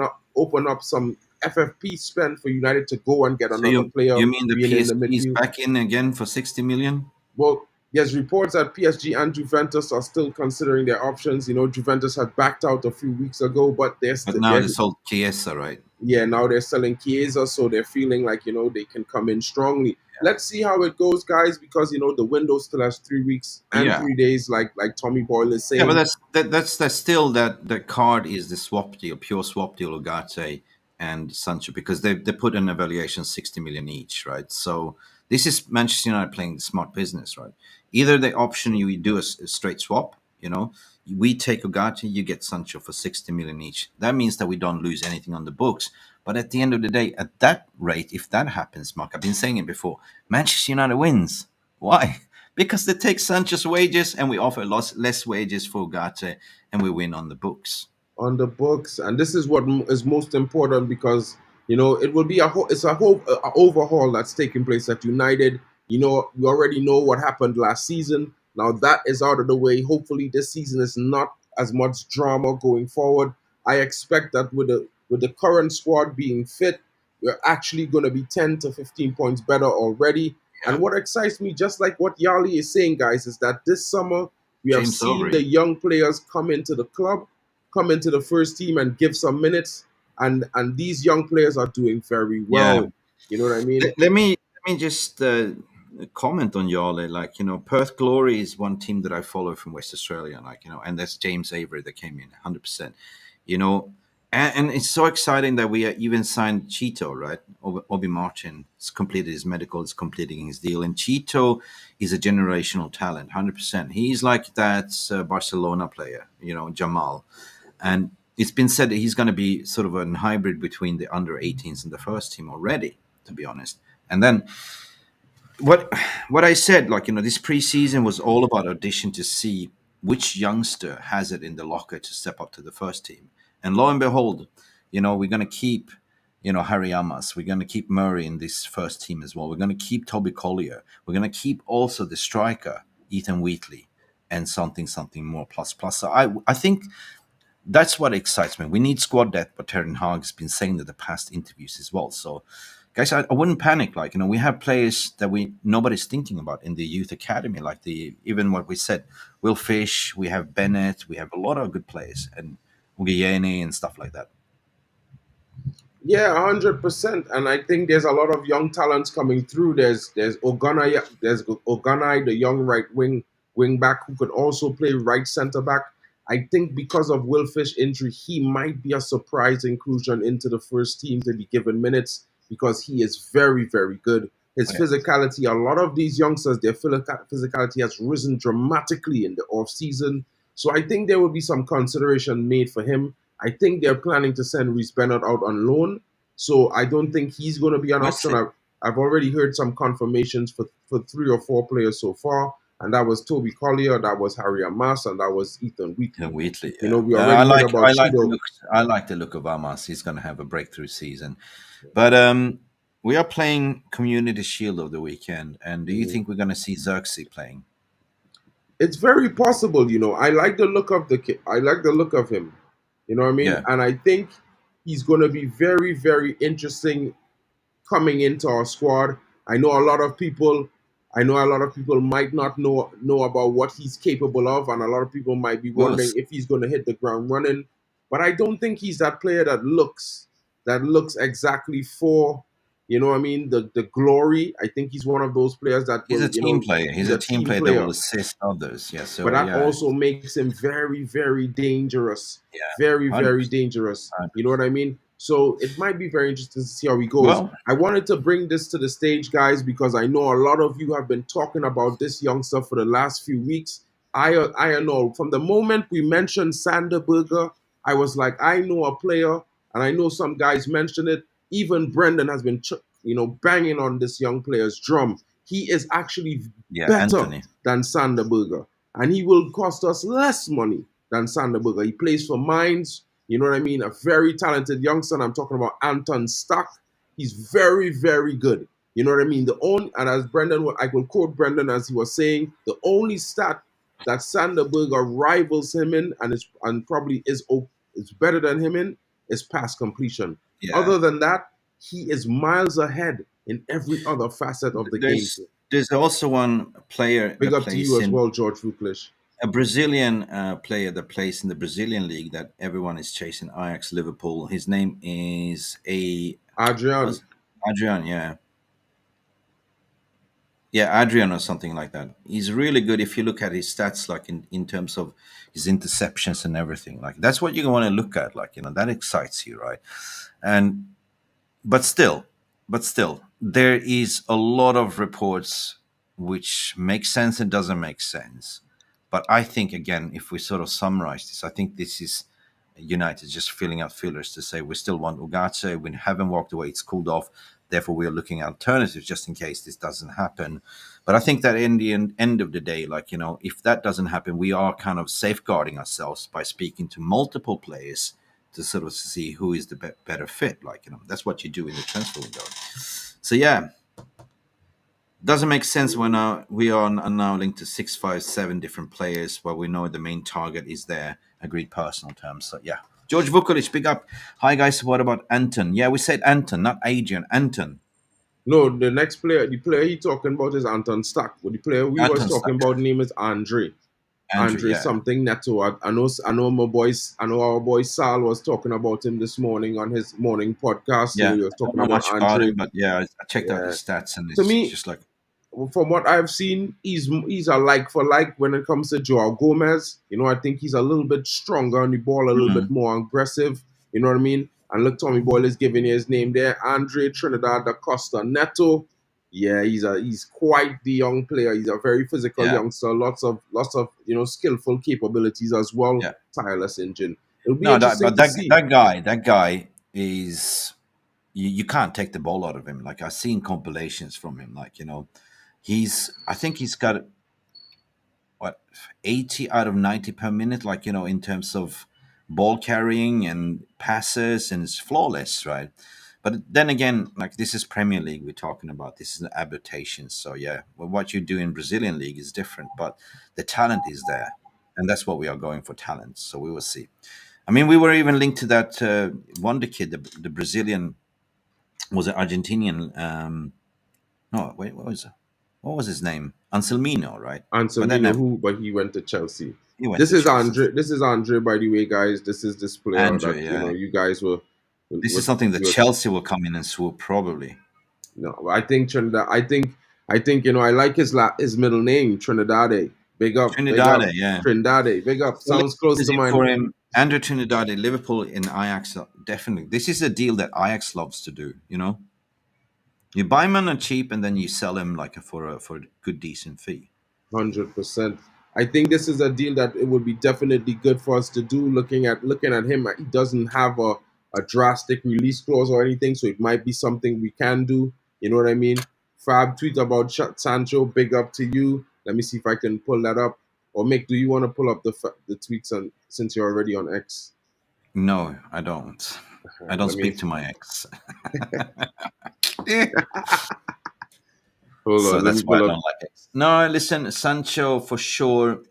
up some FFP spend for United to go and get So another player you mean the being in the PSG is midfield. back in again for 60 million? Well, yes, reports that PSG and Juventus are still considering their options. Juventus had backed out a few weeks ago, but But now they sold Chiesa, right? yeah, now they're selling Chiesa, so they're feeling like they can come in strongly. Let's see how it goes, guys, because the window still has 3 weeks and Yeah. 3 days, like Tommy Boyle is Yeah, but saying. that's still that the card is the swap deal, pure swap deal, Ugarte and Sancho, because they put an evaluation 60 million each, right? So this is Manchester United playing smart business, right? Either the option you do a straight swap, we take Ugarte, you get Sancho for 60 million each. That means that we don't lose anything on the books. But at the end of the day, at that rate, if that happens, Mark, I've been saying it before, Manchester United wins. Why? Because they take Sancho's wages and we offer less wages for Ugarte and we win on the books. On the books, and this is what is most important because it will be a overhaul that's taking place at United. We already know what happened last season. Now that is out of the way. Hopefully, this season is not as much drama going forward. I expect that with the current squad being fit, we're actually going to be 10 to 15 points better already. Yeah. And what excites me, just like what Yali is saying, guys, is that this summer we have James seen the Overy. young players come into the first team and give some minutes, and these young players are doing very Yeah. well. You know what I mean? Let me just comment on Yale. Like, Perth Glory is one team that I follow from West Australia. Like, and that's James Avery that came in 100%. You know, and it's so exciting that we even signed Cheeto, right? Obi Martin has completed his medical, is completing his deal. And Cheeto is a generational talent, 100%. He's like that Barcelona player, Jamal. And it's been said that he's going to be sort of a hybrid between the under 18s and the first team already, to be honest. And then what I said, like, this preseason was all about audition to see which youngster has it in the locker to step up to the first team. And lo and behold, we're going to keep, Harry Amas. We're going to keep Murray in this first team as well. We're going to keep Toby Collier. We're going to keep also the striker, Ethan Wheatley, and something more plus plus. So I think that's what excites me. We need squad depth, but Terry Hag's been saying that the past interviews as well. So guys, I wouldn't panic. Like, we have players that we nobody's thinking about in the youth academy. Like the even what we said, Will Fish, we have Bennett, we have a lot of good players, and Ugarte and stuff like that. Yeah, 100%. And I think there's a lot of young talents coming through. There's Oganai, the young wing back who could also play right center back. I think because of Will Fish injury, he might be a surprise inclusion into the first team to be given minutes because he is very, very good. His Oh, yeah. physicality, a lot of these youngsters, their physicality has risen dramatically in the off season. So I think there will be some consideration made for him. I think they're planning to send Reece Bennett out on loan. So I don't think he's going to be an We'll option. see. I've already heard some confirmations for 3 or 4 players so far. And that was Toby Collier, that was Harry Amas, and that was Ethan Yeah, Wheatley. Wheatley, You know, yeah. we I already heard like about I like the Chido. look. I like the look of Amas. He's going to have a breakthrough season. But we are playing Community Shield of the weekend, and do you Mhm. think we're going to see Xerxes playing? It's very possible, you know. I like the look of the kid. I like the look of him. You know what I mean? Yeah. And I think he's going to be very, very interesting coming into our squad. I know a lot of people. I know a lot of people might not know about what he's capable of, and a lot of people might be We'll wondering see. if he's going to hit the ground running. But I don't think he's that player that looks exactly for, you know what I mean, the glory. I think he's one of those players that He's will, a team player. he's He's a a team team player that will player. assist others. Yeah. But So that yeah, also makes him very, very dangerous. yeah, Very, very 100%. dangerous. You know what 100%. I mean? So it might be very interesting to see how he goes. Well, I wanted to bring this to the stage, guys, because I know a lot of you have been talking about this youngster for the last few weeks. I know from the moment we mentioned Sander Berger, I was like, I know a player, and I know some guys mentioned it. Even Brendan has been, banging on this young player's drum. He is actually yeah, better Anthony. than Sander Berger, and he will cost us less money than Sander Berger. He plays for Mainz. You know what I mean? A very talented youngster. I'm talking about Anton Stock. He's very, very good. You know what I mean? The only, and as Brendan, I will quote Brendan as he was saying, the only stat that Sander Berger rivals him in, and probably is better than him in, is pass completion. Yeah. Other than that, he is miles ahead in every other facet of the game. There's also one player Big that up to you plays as in well, George Vuklish. a Brazilian player that plays in the Brazilian league that everyone is chasing. Ajax, Liverpool. His name is Adrian. was Adrian. Yeah, yeah, Adrian or something like that. He's really good if you look at his stats, like in terms of his interceptions and everything. Like that's what you want to look at. Like that excites you, right? And but still, there is a lot of reports which make sense and doesn't make sense. But I think again, if we sort of summarize this, I think this is United just filling out fillers to say we still want Ugarte, we haven't walked away, it's cooled off, therefore we are looking at alternatives just in case this doesn't happen. But I think that in the end of the day, like if that doesn't happen, we are kind of safeguarding ourselves by speaking to multiple players to sort of see who is the better fit. Like that's what you do in the transfer window. So yeah, doesn't make sense when we are now linked to 6, 5, 7 different players where we know the main target is their agreed personal terms. So yeah, George Vukovic, big up. Hi guys, what about Anton? Yeah, we said Anton, not Adrian. Anton. No, the next player, the player he talking about is Anton Stack. But the player we was Anton talking Stuck. about name is Andre. Andrew, Andre yeah. something Neto. I know our boy Sal was talking about him this morning on his morning podcast. You know, Yeah, he was I don't talking know about much about Andre. him, but yeah, I checked out Yeah. his stats and To it's me, just like, from what I've seen, he's a like for like when it comes to Joao Gomez. You know, I think he's a little bit stronger on the ball, a little bit mm, more aggressive. You know what I mean? And look, Tommy Boyle is giving his name there. Andre Trinidad da Costa Neto. Yeah, he's quite the young player. He's a very physical yeah, youngster. Lots of skillful capabilities as well. yeah. Tireless engine. It'll be No, that interesting but to that see. that guy is you can't take the ball out of him. Like I've seen compilations from him. Like I think he's got what 80 out of 90 per minute. Like in terms of ball carrying and passes, and it's flawless, right? But then again, like this is Premier League we're talking about. This is an adaptation. So yeah, well, what you do in Brazilian league is different, but the talent is there, and that's what we are going for, talent. So we will see. I mean, we were even linked to that wonder kid, the Brazilian was it Argentinian? No, wait, what was his name? Anselmino, right? But that Anselmino, never. who, but he went to Chelsea. He went This to is Chelsea. Andre. This is Andre, by the way, guys. This is this player Andrew, that yeah. you guys This is would something that would Chelsea will come in and swoop probably. no. I think Trinidad. I think I like his middle name Trinidade. Big up, Trinidad, yeah. Trinidade. Big up. So let's Sounds close use to it mine. for him. Andrew Trinidad, Liverpool in Ajax, definitely. This is a deal that Ajax loves to do. You buy him on a cheap and then you sell him like for a good decent fee. 100%. I think this is a deal that it would be definitely good for us to do. Looking at him, he doesn't have a drastic release clause or anything, so it might be something we can do. You know what I mean? Fab tweet about Sancho. Big up to you. Let me see if I can pull that up. Or Mick, do you want to pull up the tweets since you're already on X? No, I don't. I don't Let me speak to my ex. hold So on. Let that's me why I pull up. don't like it. No, listen, Sancho for sure.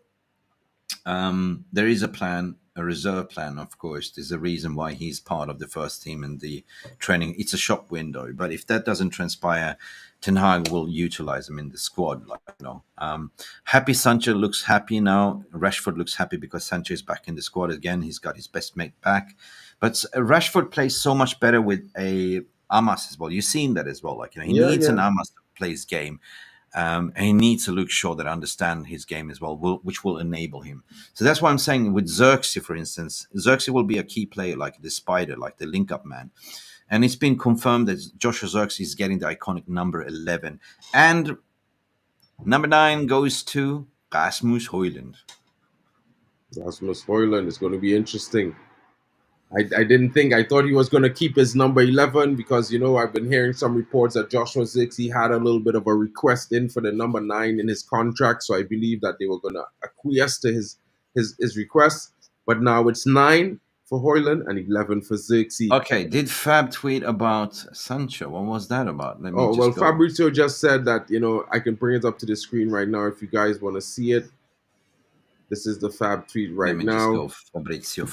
There is a plan, a reserve plan, of course. There's a reason why he's part of the first team in the training. It's a shop window, but if that doesn't transpire, Ten Hag will utilize him in the squad. Happy Sancho looks happy now. Rashford looks happy because Sancho is back in the squad again. He's got his best mate back, but Rashford plays so much better with a Amas as well. You've seen that as well. He Yeah, needs yeah. an Amas to play his game. And he needs to look sure that understand his game as well, which will enable him. So that's why I'm saying with Xerxes, for instance, Xerxes will be a key player like the spider, like the link-up man. And it's been confirmed that Joshua Xerxes is getting the iconic number 11. And number 9 goes to Rasmus Højlund. Rasmus Højlund is going to be interesting. I didn't think. I thought he was going to keep his number 11 because, I've been hearing some reports that Joshua Zirkzee had a little bit of a request in for the number 9 in his contract. So I believe that they were going to acquiesce to his request. But now it's 9 for Hoyland and 11 for Zirkzee. Okay, did Fab tweet about Sancho? What was that about? Let me Oh, well, just go. Fabrizio just said that, I can bring it up to the screen right now if you guys want to see it. This is the Fab tweet Let right me just now. go. Fabrizio.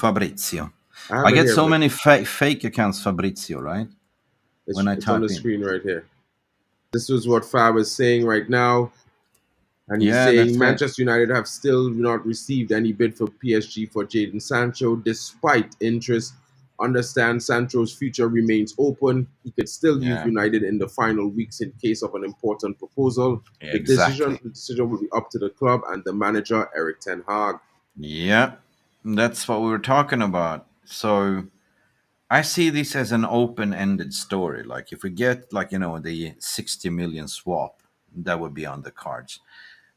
I I have it get here, so but many fake accounts, Fabrizio, right? When I it's on the type in. screen right here. This is what Fab is saying right now. And he's Yeah, saying that's it. Manchester United have still not received any bid for PSG for Jadon Sancho, despite interest. Understand Sancho's future remains open. He could still use Yeah, United in the final weeks in case of an important proposal. The decision, exactly. the decision will be up to the club and the manager, Eric Ten Hag. Yeah, that's what we were talking about. So I see this as an open-ended story. Like if we get the 60 million swap, that would be on the cards.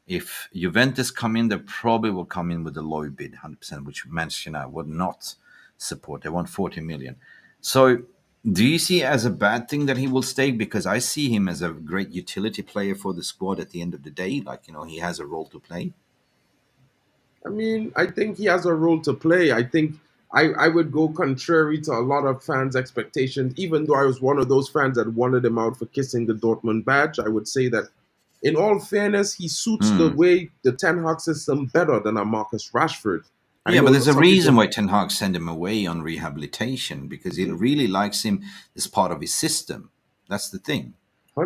If Juventus come in, they probably will come in with a low bid, 100%, which Manchester United would not support. They want 40 million. So do you see it as a bad thing that he will stay? Because I see him as a great utility player for the squad at the end of the day. He has a role to play. I mean, I think he has a role to play. I think I would go contrary to a lot of fans' expectations, even though I was one of those fans that wanted him out for kissing the Dortmund badge. I would say that, in all fairness, he suits the Hmm. way the Ten Hag system better than a Marcus Rashford. I Yeah, but know there's a some reason people, why Ten Hag sent him away on rehabilitation because he really likes him as part of his system. That's the thing.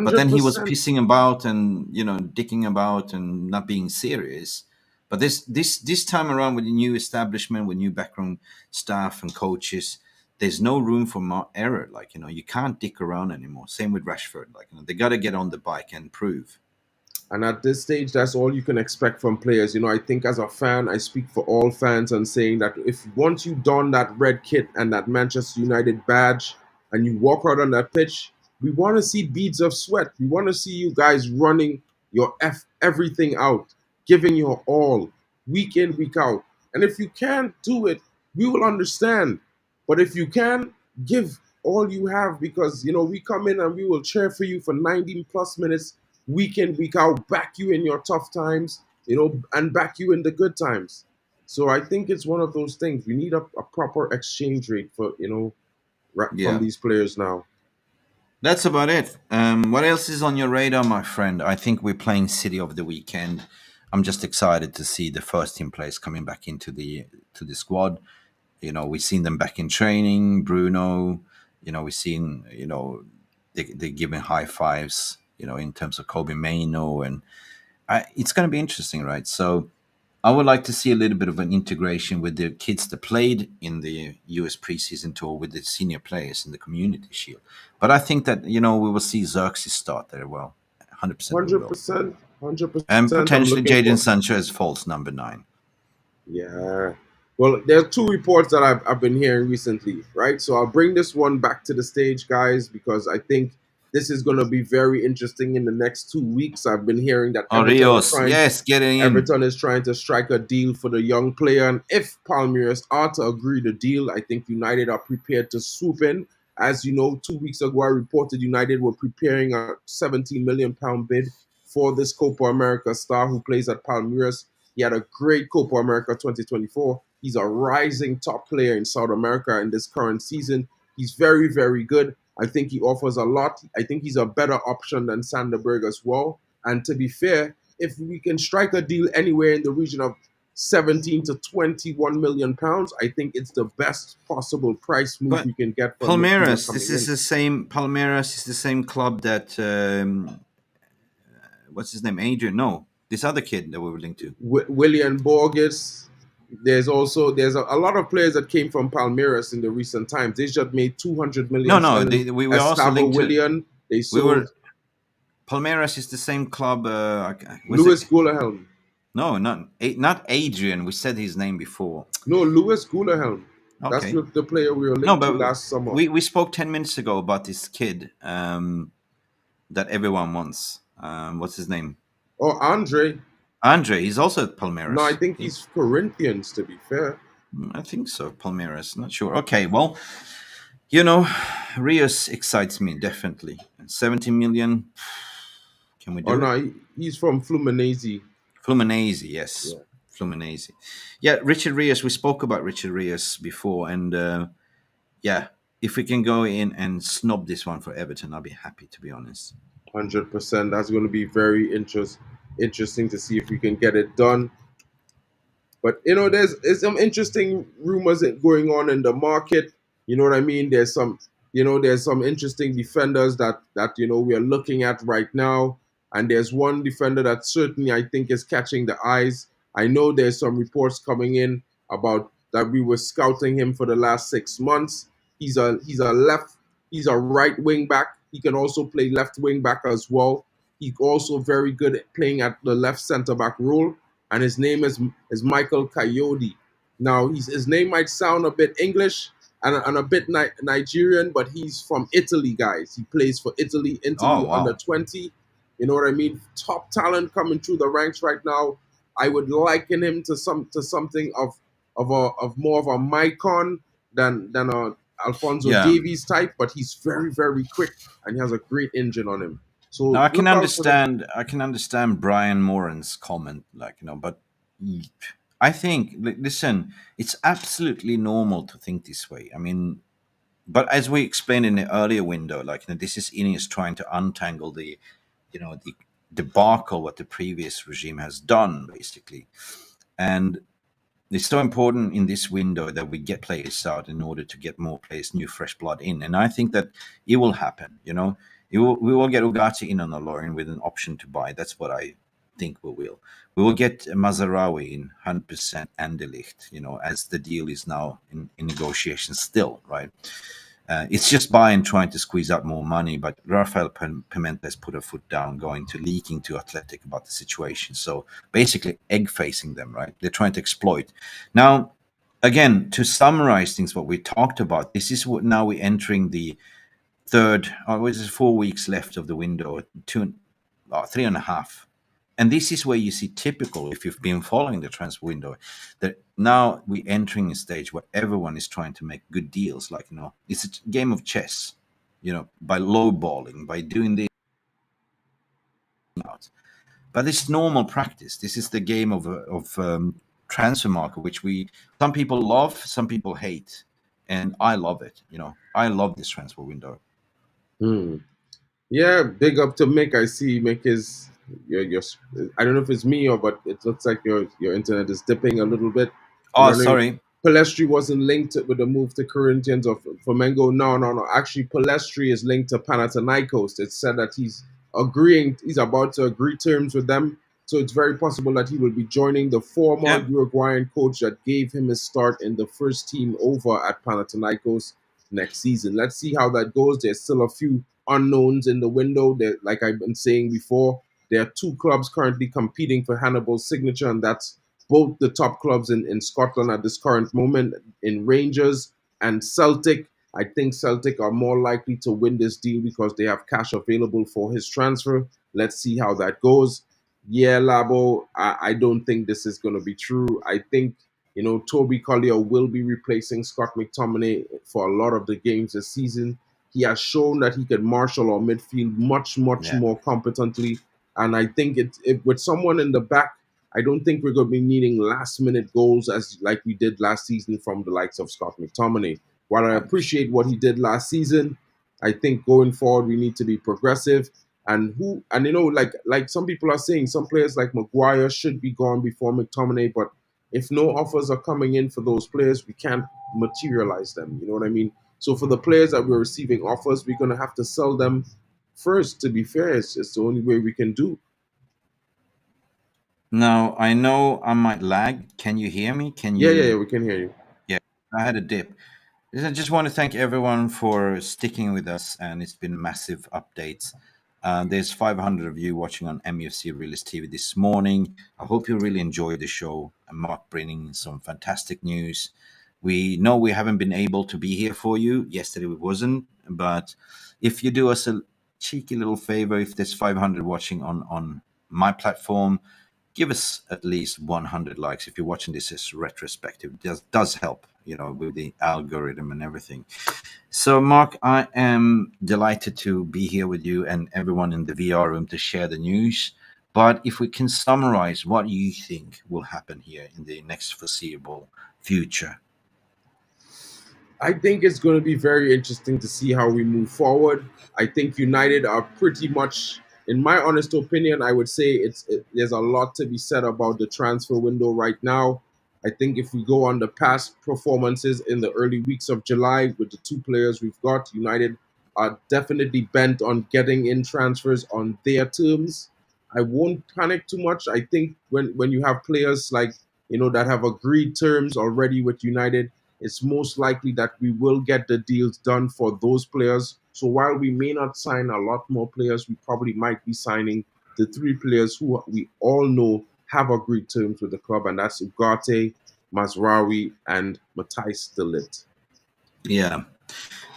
But then he was 100%. pissing about and dicking about and not being serious. But this time around with the new establishment, with new background staff and coaches, there's no room for error. You can't dick around anymore. Same with Rashford. They got to get on the bike and prove. And at this stage, that's all you can expect from players. I think as a fan, I speak for all fans on saying that if once you don that red kit and that Manchester United badge and you walk out on that pitch, we want to see beads of sweat. We want to see you guys running your everything out, giving your all, week in, week out. And if you can't do it, we will understand. But if you can, give all you have because, we come in and we will cheer for you for 90 plus minutes week in, week out, back you in your tough times, and back you in the good times. So I think it's one of those things. We need a proper exchange rate for, from Yeah. these players now. That's about it. What else is on your radar, my friend? I think we're playing City of the weekend. I'm just excited to see the first team players coming back into the squad. We've seen them back in training. Bruno. We've seen they're giving high fives, in terms of Kobe Maino, and it's going to be interesting, right? So I would like to see a little bit of an integration with the kids that played in the US preseason tour with the senior players in the Community Shield. But I think that we will see Xerxes start there. Well, 100% we will, 100%, and 100%. I'm potentially looking Jadon for. Sancho as false number nine. Yeah. Well, there are two reports that I've been hearing recently, right? So I'll bring this one back to the stage, guys, because I think this is going to be very interesting in the next 2 weeks. I've been hearing that Oh, Rios, yes, getting in. Everton is trying to strike a deal for the young player, and if Palmeiras are to agree the deal, I think United are prepared to swoop in. As you know, 2 weeks ago, I reported United were preparing a £17 million bid for this Copa America star who plays at Palmeiras. He had a great Copa America 2024. He's a rising top player in South America in this current season. He's very, very good. I think he offers a lot. I think he's a better option than Sanderberg as well. And to be fair, if we can strike a deal anywhere in the region of 17 to 21 million pounds, I think it's the best possible price move But we can get for a midfielder Palmeiras, coming this is in. the same. Palmeiras is the same club that what's his name? Adrian? No, this other kid that we were linked to. William Borges. There's a lot of players that came from Palmeiras in the recent times. They just made 200 No, million no, selling we were also Estavo linked to. William. They We sold were Palmeiras is the same club. Was Louis it? Gulahelm. No, not Adrian. We said his name before. No, Louis Gulahelm. That's Okay. the player we were No, linked to but last summer. we spoke 10 minutes ago about this kid that everyone wants. What's his name? Oh, Andre. Andre. He's also at No, I Palmeiras. think he's Corinthians, to be fair. I think so. Palmeiras. Not sure. Okay. Well, you know, Rios excites me definitely. 70 million. Can we Oh, do it? no, he's from Fluminense. Fluminense, yes. Yeah, Fluminense. Yeah, Richard Rios. We spoke about Richard Rios before, and yeah, if we can go in and snob this one for Everton, I'll be happy, to be honest. 100%. That's going to be very interesting to see if we can get it done. But there's some interesting rumors going on in the market. You know what I mean? There's some interesting defenders that we are looking at right now, and there's one defender that certainly I think is catching the eyes. I know there's some reports coming in about that we were scouting him for the last 6 months. He's a right wing back. He can also play left wing back as well. He's also very good at playing at the left center back role, and his name is Michael Coyote. Now, his name might sound a bit English and a bit Nigerian, but he's from Italy, guys. He plays for Oh, Italy under wow. 20. You know what I mean? Top talent coming through the ranks right now. I would liken him to something of more of a Mycon than a Alfonso Yeah. Davies type, but he's very, very quick and he has a great engine on him. Now So I can look out for the. understand. I can understand Brian Moran's comment, but I think, listen, it's absolutely normal to think this way. I mean, but as we explained in the earlier window, this is Ineos trying to untangle the debacle what the previous regime has done, basically, and it's so important in this window that we get players out in order to get more players, new fresh blood in. And I think that it will happen. We will get Ugarte in on the loan with an option to buy. That's what I think we will. We will get Mazaraoi in 100% and Ligt, as the deal is now in negotiation still, right? It's just Bayern trying to squeeze out more money, but Rafael Pimenta has put a foot down, going to leaking to Athletic about the situation. So basically, egg facing them, right? They're trying to exploit. Now, again, to summarize things, what we talked about, this is what now we're entering the third, or what is it, 4 weeks left of the window, 3.5. And this is where you see typical, if you've been following the transfer window, that now we're entering a stage where everyone is trying to make good deals. It's a game of chess, by lowballing, by doing this out. But it's normal practice. This is the game of transfer market, which some people love, some people hate, and I love it. I love this transfer window. Hmm. Yeah, big up to Mick. I see Mick is your I don't know if it's me or but it looks like your internet is dipping a little bit. Oh, Running sorry. Palestri wasn't linked with the move to Corinthians or Flamengo. No, no, no. Actually, Palestri is linked to Panathinaikos. It's said that he's about to agree terms with them. So it's very possible that he will be joining the former Yeah, Uruguayan coach that gave him his start in the first team over at Panathinaikos next season. Let's see how that goes. There's still a few unknowns in the window. Like I've been saying before, there are two clubs currently competing for Hannibal's signature, and that's both the top clubs in Scotland at this current moment in Rangers and Celtic. I think Celtic are more likely to win this deal because they have cash available for his transfer. Let's see how that goes. Yeah, Labo, I don't think this is going to be true. I think, Toby Collier will be replacing Scott McTominay for a lot of the games this season. He has shown that he can marshal our midfield much, much yeah, more competently. And I think with someone in the back, I don't think we're going to be needing last minute goals as like we did last season from the likes of Scott McTominay. While I appreciate what he did last season, I think going forward we need to be progressive. And like some people are saying, some players like Maguire should be gone before McTominay, but if no offers are coming in for those players, we can't materialize them. You know what I mean? So for the players that we're receiving offers, we're gonna have to sell them first. To be fair, it's the only way we can do. Now, I know I might lag. Can you hear me? Can Yeah, yeah, you? yeah. We can hear you. Yeah, I had a dip. I just want to thank everyone for sticking with us, and it's been massive updates. There's 500 of you watching on MUFC Realist TV this morning. I hope you really enjoyed the show. And Mark bringing some fantastic news. We know we haven't been able to be here for you. Yesterday we wasn't, but if you do us a cheeky little favor, if there's 500 watching on my platform, give us at least 100 likes if you're watching this as retrospective. It does help, with the algorithm and everything. So, Mark, I am delighted to be here with you and everyone in the VR room to share the news. But if we can summarize what you think will happen here in the next foreseeable future. I think it's going to be very interesting to see how we move forward. I think United are pretty much, in my honest opinion, I would say there's a lot to be said about the transfer window right now. I think if we go on the past performances in the early weeks of July with the two players we've got, United are definitely bent on getting in transfers on their terms. I won't panic too much. I think when you have players like that have agreed terms already with United, it's most likely that we will get the deals done for those players. So while we may not sign a lot more players, we probably might be signing the three players who we all know have agreed terms with the club, and that's Ugarte, Mazraoui, and Matthijs de Ligt. Yeah.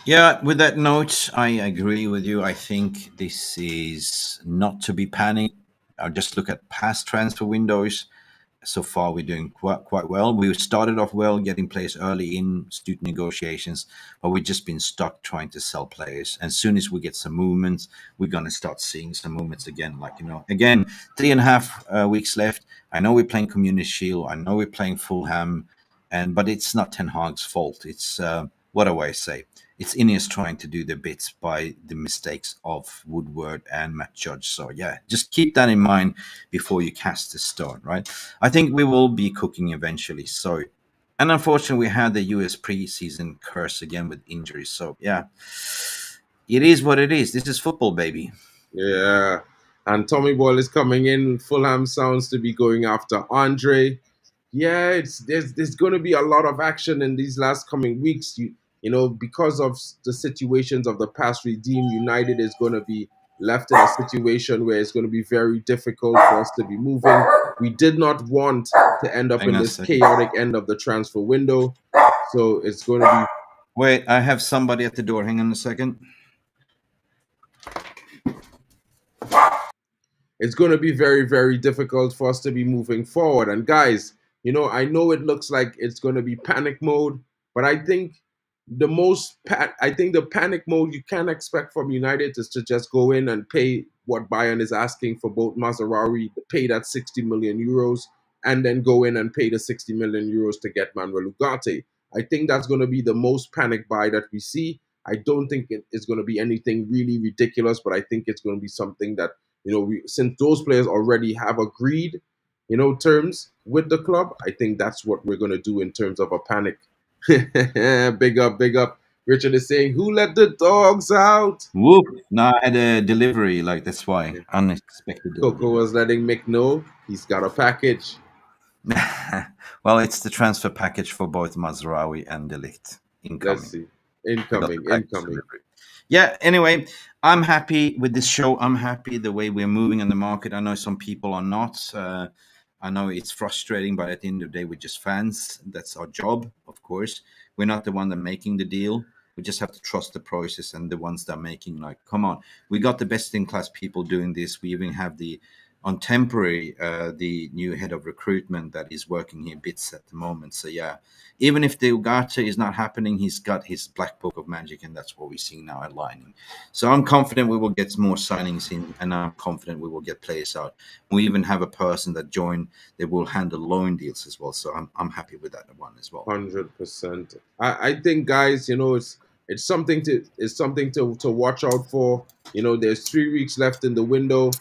Yeah, with that note, I agree with you. I think this is not to be panicked. I'll just look at past transfer windows. So far we're doing quite well. We started off well, getting players early in student negotiations, but we've just been stuck trying to sell players. And as soon as we get some movements, we're going to start seeing some movements again. Like, again, 3.5 weeks left. I know we're playing Community Shield. I know we're playing Fulham, but it's not Ten Hag's fault. It's what do I say? It's Ineos trying to do the bits by the mistakes of Woodward and Matt Judge. So yeah, just keep that in mind before you cast a stone, right? I think we will be cooking eventually. So, and unfortunately, we had the US preseason curse again with injuries. So yeah, it is what it is. This is football, baby. Yeah. And Tommy Boyle is coming in. Fulham sounds to be going after Andre. Yeah, there's going to be a lot of action in these last coming weeks. Because of the situations of the past regime, United is going to be left in a situation where it's going to be very difficult for us to be moving. We did not want to end up Hang in on a this second. chaotic end of the transfer window. So Wait, I have somebody at the door. Hang on a second. it's going to be very, very difficult for us to be moving forward. And guys, I know it looks like it's going to be panic mode, but I think I think the panic mode you can expect from United is to just go in and pay what Bayern is asking for both Mazaraoi, pay that 60 million euros, and then go in and pay the 60 million euros to get Manuel Ugarte. I think that's going to be the most panic buy that we see. I don't think it is going to be anything really ridiculous, but I think it's going to be something that since those players already have agreed, terms with the club, I think that's what we're gonna do in terms of a panic. Big up, big up. Richard is saying, "Who let the dogs out?" Whoop! No, I had a delivery. Like that's why Yeah. unexpected Coco delivery. was letting Mick know he's got a package. Well, it's the transfer package for both Mazaraoi and Ligt Let's incoming. see. I got the Incoming, package incoming. delivery. Yeah, anyway, I'm happy with this show. I'm happy the way we're moving in the market. I know some people are not. I know it's frustrating, but at the end of the day, we're just fans. That's our job, of course. We're not the one that making the deal. We just have to trust the process and the ones that are making, like, come on. We got the best in class people doing this. We even have on temporary, the new head of recruitment that is working here bits at the moment. So, yeah, even if the Ugarte is not happening, he's got his black book of magic, and that's what we're seeing now aligning. So I'm confident we will get more signings in, and I'm confident we will get players out. We even have a person that joined that will handle loan deals as well. So I'm happy with that one as well. 100%. I think, guys, it's something to watch out for. There's 3 weeks left in the window.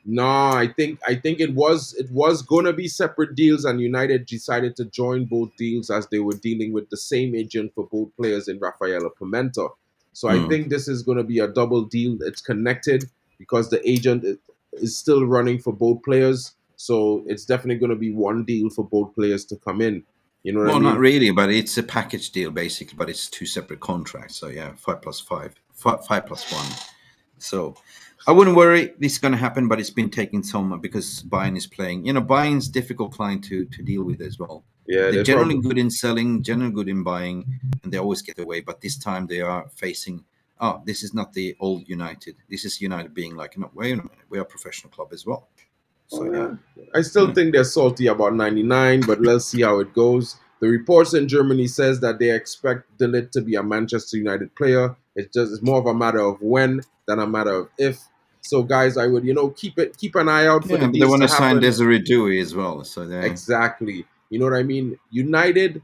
No, I think it was gonna be separate deals, and United decided to join both deals as they were dealing with the same agent for both players in Rafaela Pimenta. So I Mm. think this is gonna be a double deal. It's connected because the agent is still running for both players. So it's definitely gonna be one deal for both players to come in. You know what I Well, not mean? really, but it's a package deal basically, but it's two separate contracts. So yeah, 5 plus 5, 5 plus 1. So I wouldn't worry. This is going to happen, but it's been taking some because Bayern is playing. Bayern's difficult client to deal with as well. Yeah, They're they generally probably good in selling, generally good in buying, and they always get away. But this time they are facing. Oh, this is not the old United. This is United being like, no, wait a minute, we are a professional club as well. So yeah. I still think they're salty about 99, but let's see how it goes. The reports in Germany says that they expect Delit to be a Manchester United player. It's more of a matter of when than a matter of if. So guys, I would keep an eye out for the Yeah, but they deals want to to sign happen. Desiree Dewey as well. So they Exactly. You know what I mean? United,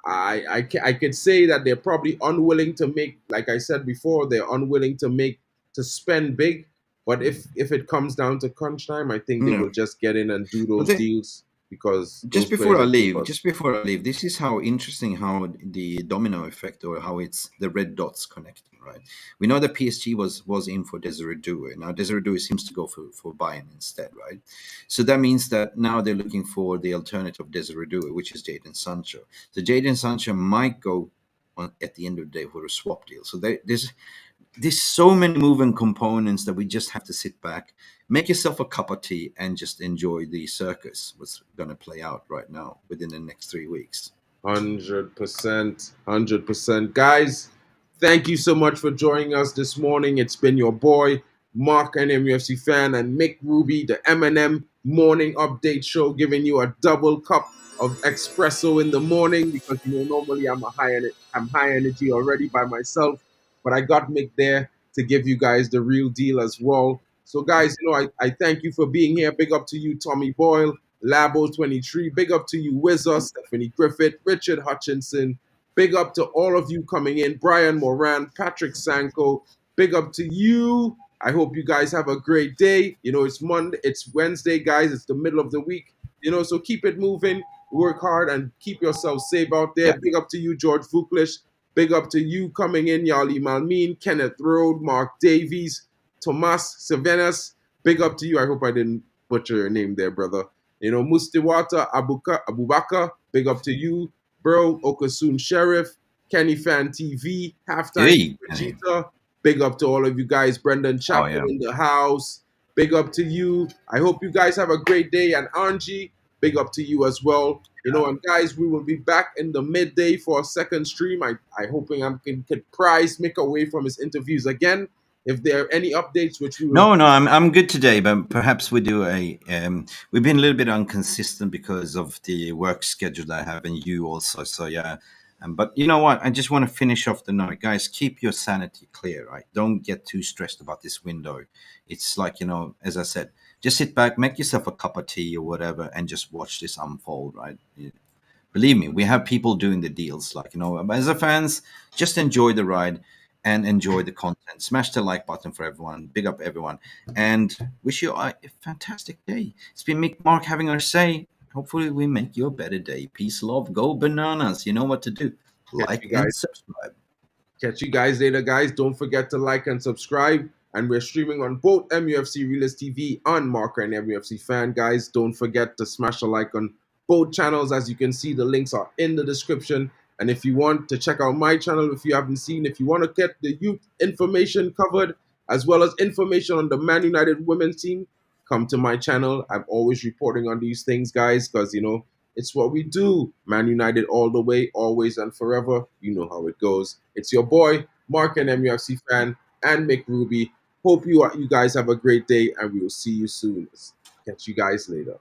I could say that they're probably unwilling to make, like I said before, they're unwilling to spend big. But if it comes down to crunch time, I think they no. will just get in and do But those they, deals because those players are keepers. just before I leave, this is how interesting how the domino effect or how it's the red dots connecting, right? We know that PSG was in for Desiree Doué. Now Desiree Doué seems to go for Bayern instead, right? So that means that now they're looking for the alternative Desiree Doué, which is Jadon Sancho. So Jadon Sancho might go at the end of the day for a swap deal. So there's so many moving components that we just have to sit back, make yourself a cup of tea, and just enjoy the circus what's going to play out right now within the next 3 weeks. 100%. 100%. Guys, thank you so much for joining us this morning. It's been your boy, Mark, an MUFC fan, and Mick Ruby, the M&M morning update show, giving you a double cup of espresso in the morning because normally I'm high energy already by myself, but I got Mick there to give you guys the real deal as well. So guys, I thank you for being here. Big up to you, Tommy Boyle. Labo23, big up to you, Wizard, Stephanie Griffith, Richard Hutchinson, big up to all of you coming in, Brian Moran, Patrick Sanko, big up to you. I hope you guys have a great day. It's Monday, it's Wednesday, guys, it's the middle of the week, so keep it moving, work hard, and keep yourself safe out there. Yeah. Big up to you, George Vuklish. Big up to you coming in, Yali Malmin, Kenneth Road, Mark Davies, Tomas Sevenas. Big up to you. I hope I didn't butcher your name there, brother. Mustiwata Abubakar, big up to you, bro. Okasun Sheriff, Kenny Fan TV, Halftime Hey, Kenny. Cheetah, big up to all of you guys. Brendan Oh Chapman yeah. in the house, big up to you. I hope you guys have a great day. And Angie, big up to you as well. And guys, we will be back in the midday for a second stream. I hoping I can prize Mick away from his interviews again. If there are any updates, which we will. No, I'm good today, but perhaps we do we've been a little bit inconsistent because of the work schedule that I have and you also. So yeah, but you know what? I just want to finish off the night, guys. Keep your sanity clear, right? Don't get too stressed about this window. It's like as I said, just sit back, make yourself a cup of tea or whatever, and just watch this unfold, right? Believe me, we have people doing the deals. Like as a fans, just enjoy the ride. and enjoy the content. Smash the like button for everyone. Big up everyone. And wish you a fantastic day. It's been Mick Mark having our say. Hopefully we make you a better day. Peace, love, go bananas. You know what to do. Catch Like you and guys. subscribe. Catch you guys later, guys. Don't forget to like and subscribe. And we're streaming on both MUFC Realist TV and Marker and MUFC Fan, guys. Don't forget to smash a like on both channels. As you can see, the links are in the description. And if you want to check out my channel, if you haven't seen, if you want to get the youth information covered, as well as information on the Man United women's team, come to my channel. I'm always reporting on these things, guys, because, it's what we do. Man United all the way, always and forever. You know how it goes. It's your boy, Mark and MUFC Fan, and Mick Ruby. Hope you guys have a great day, and we will see you soon. Catch you guys later.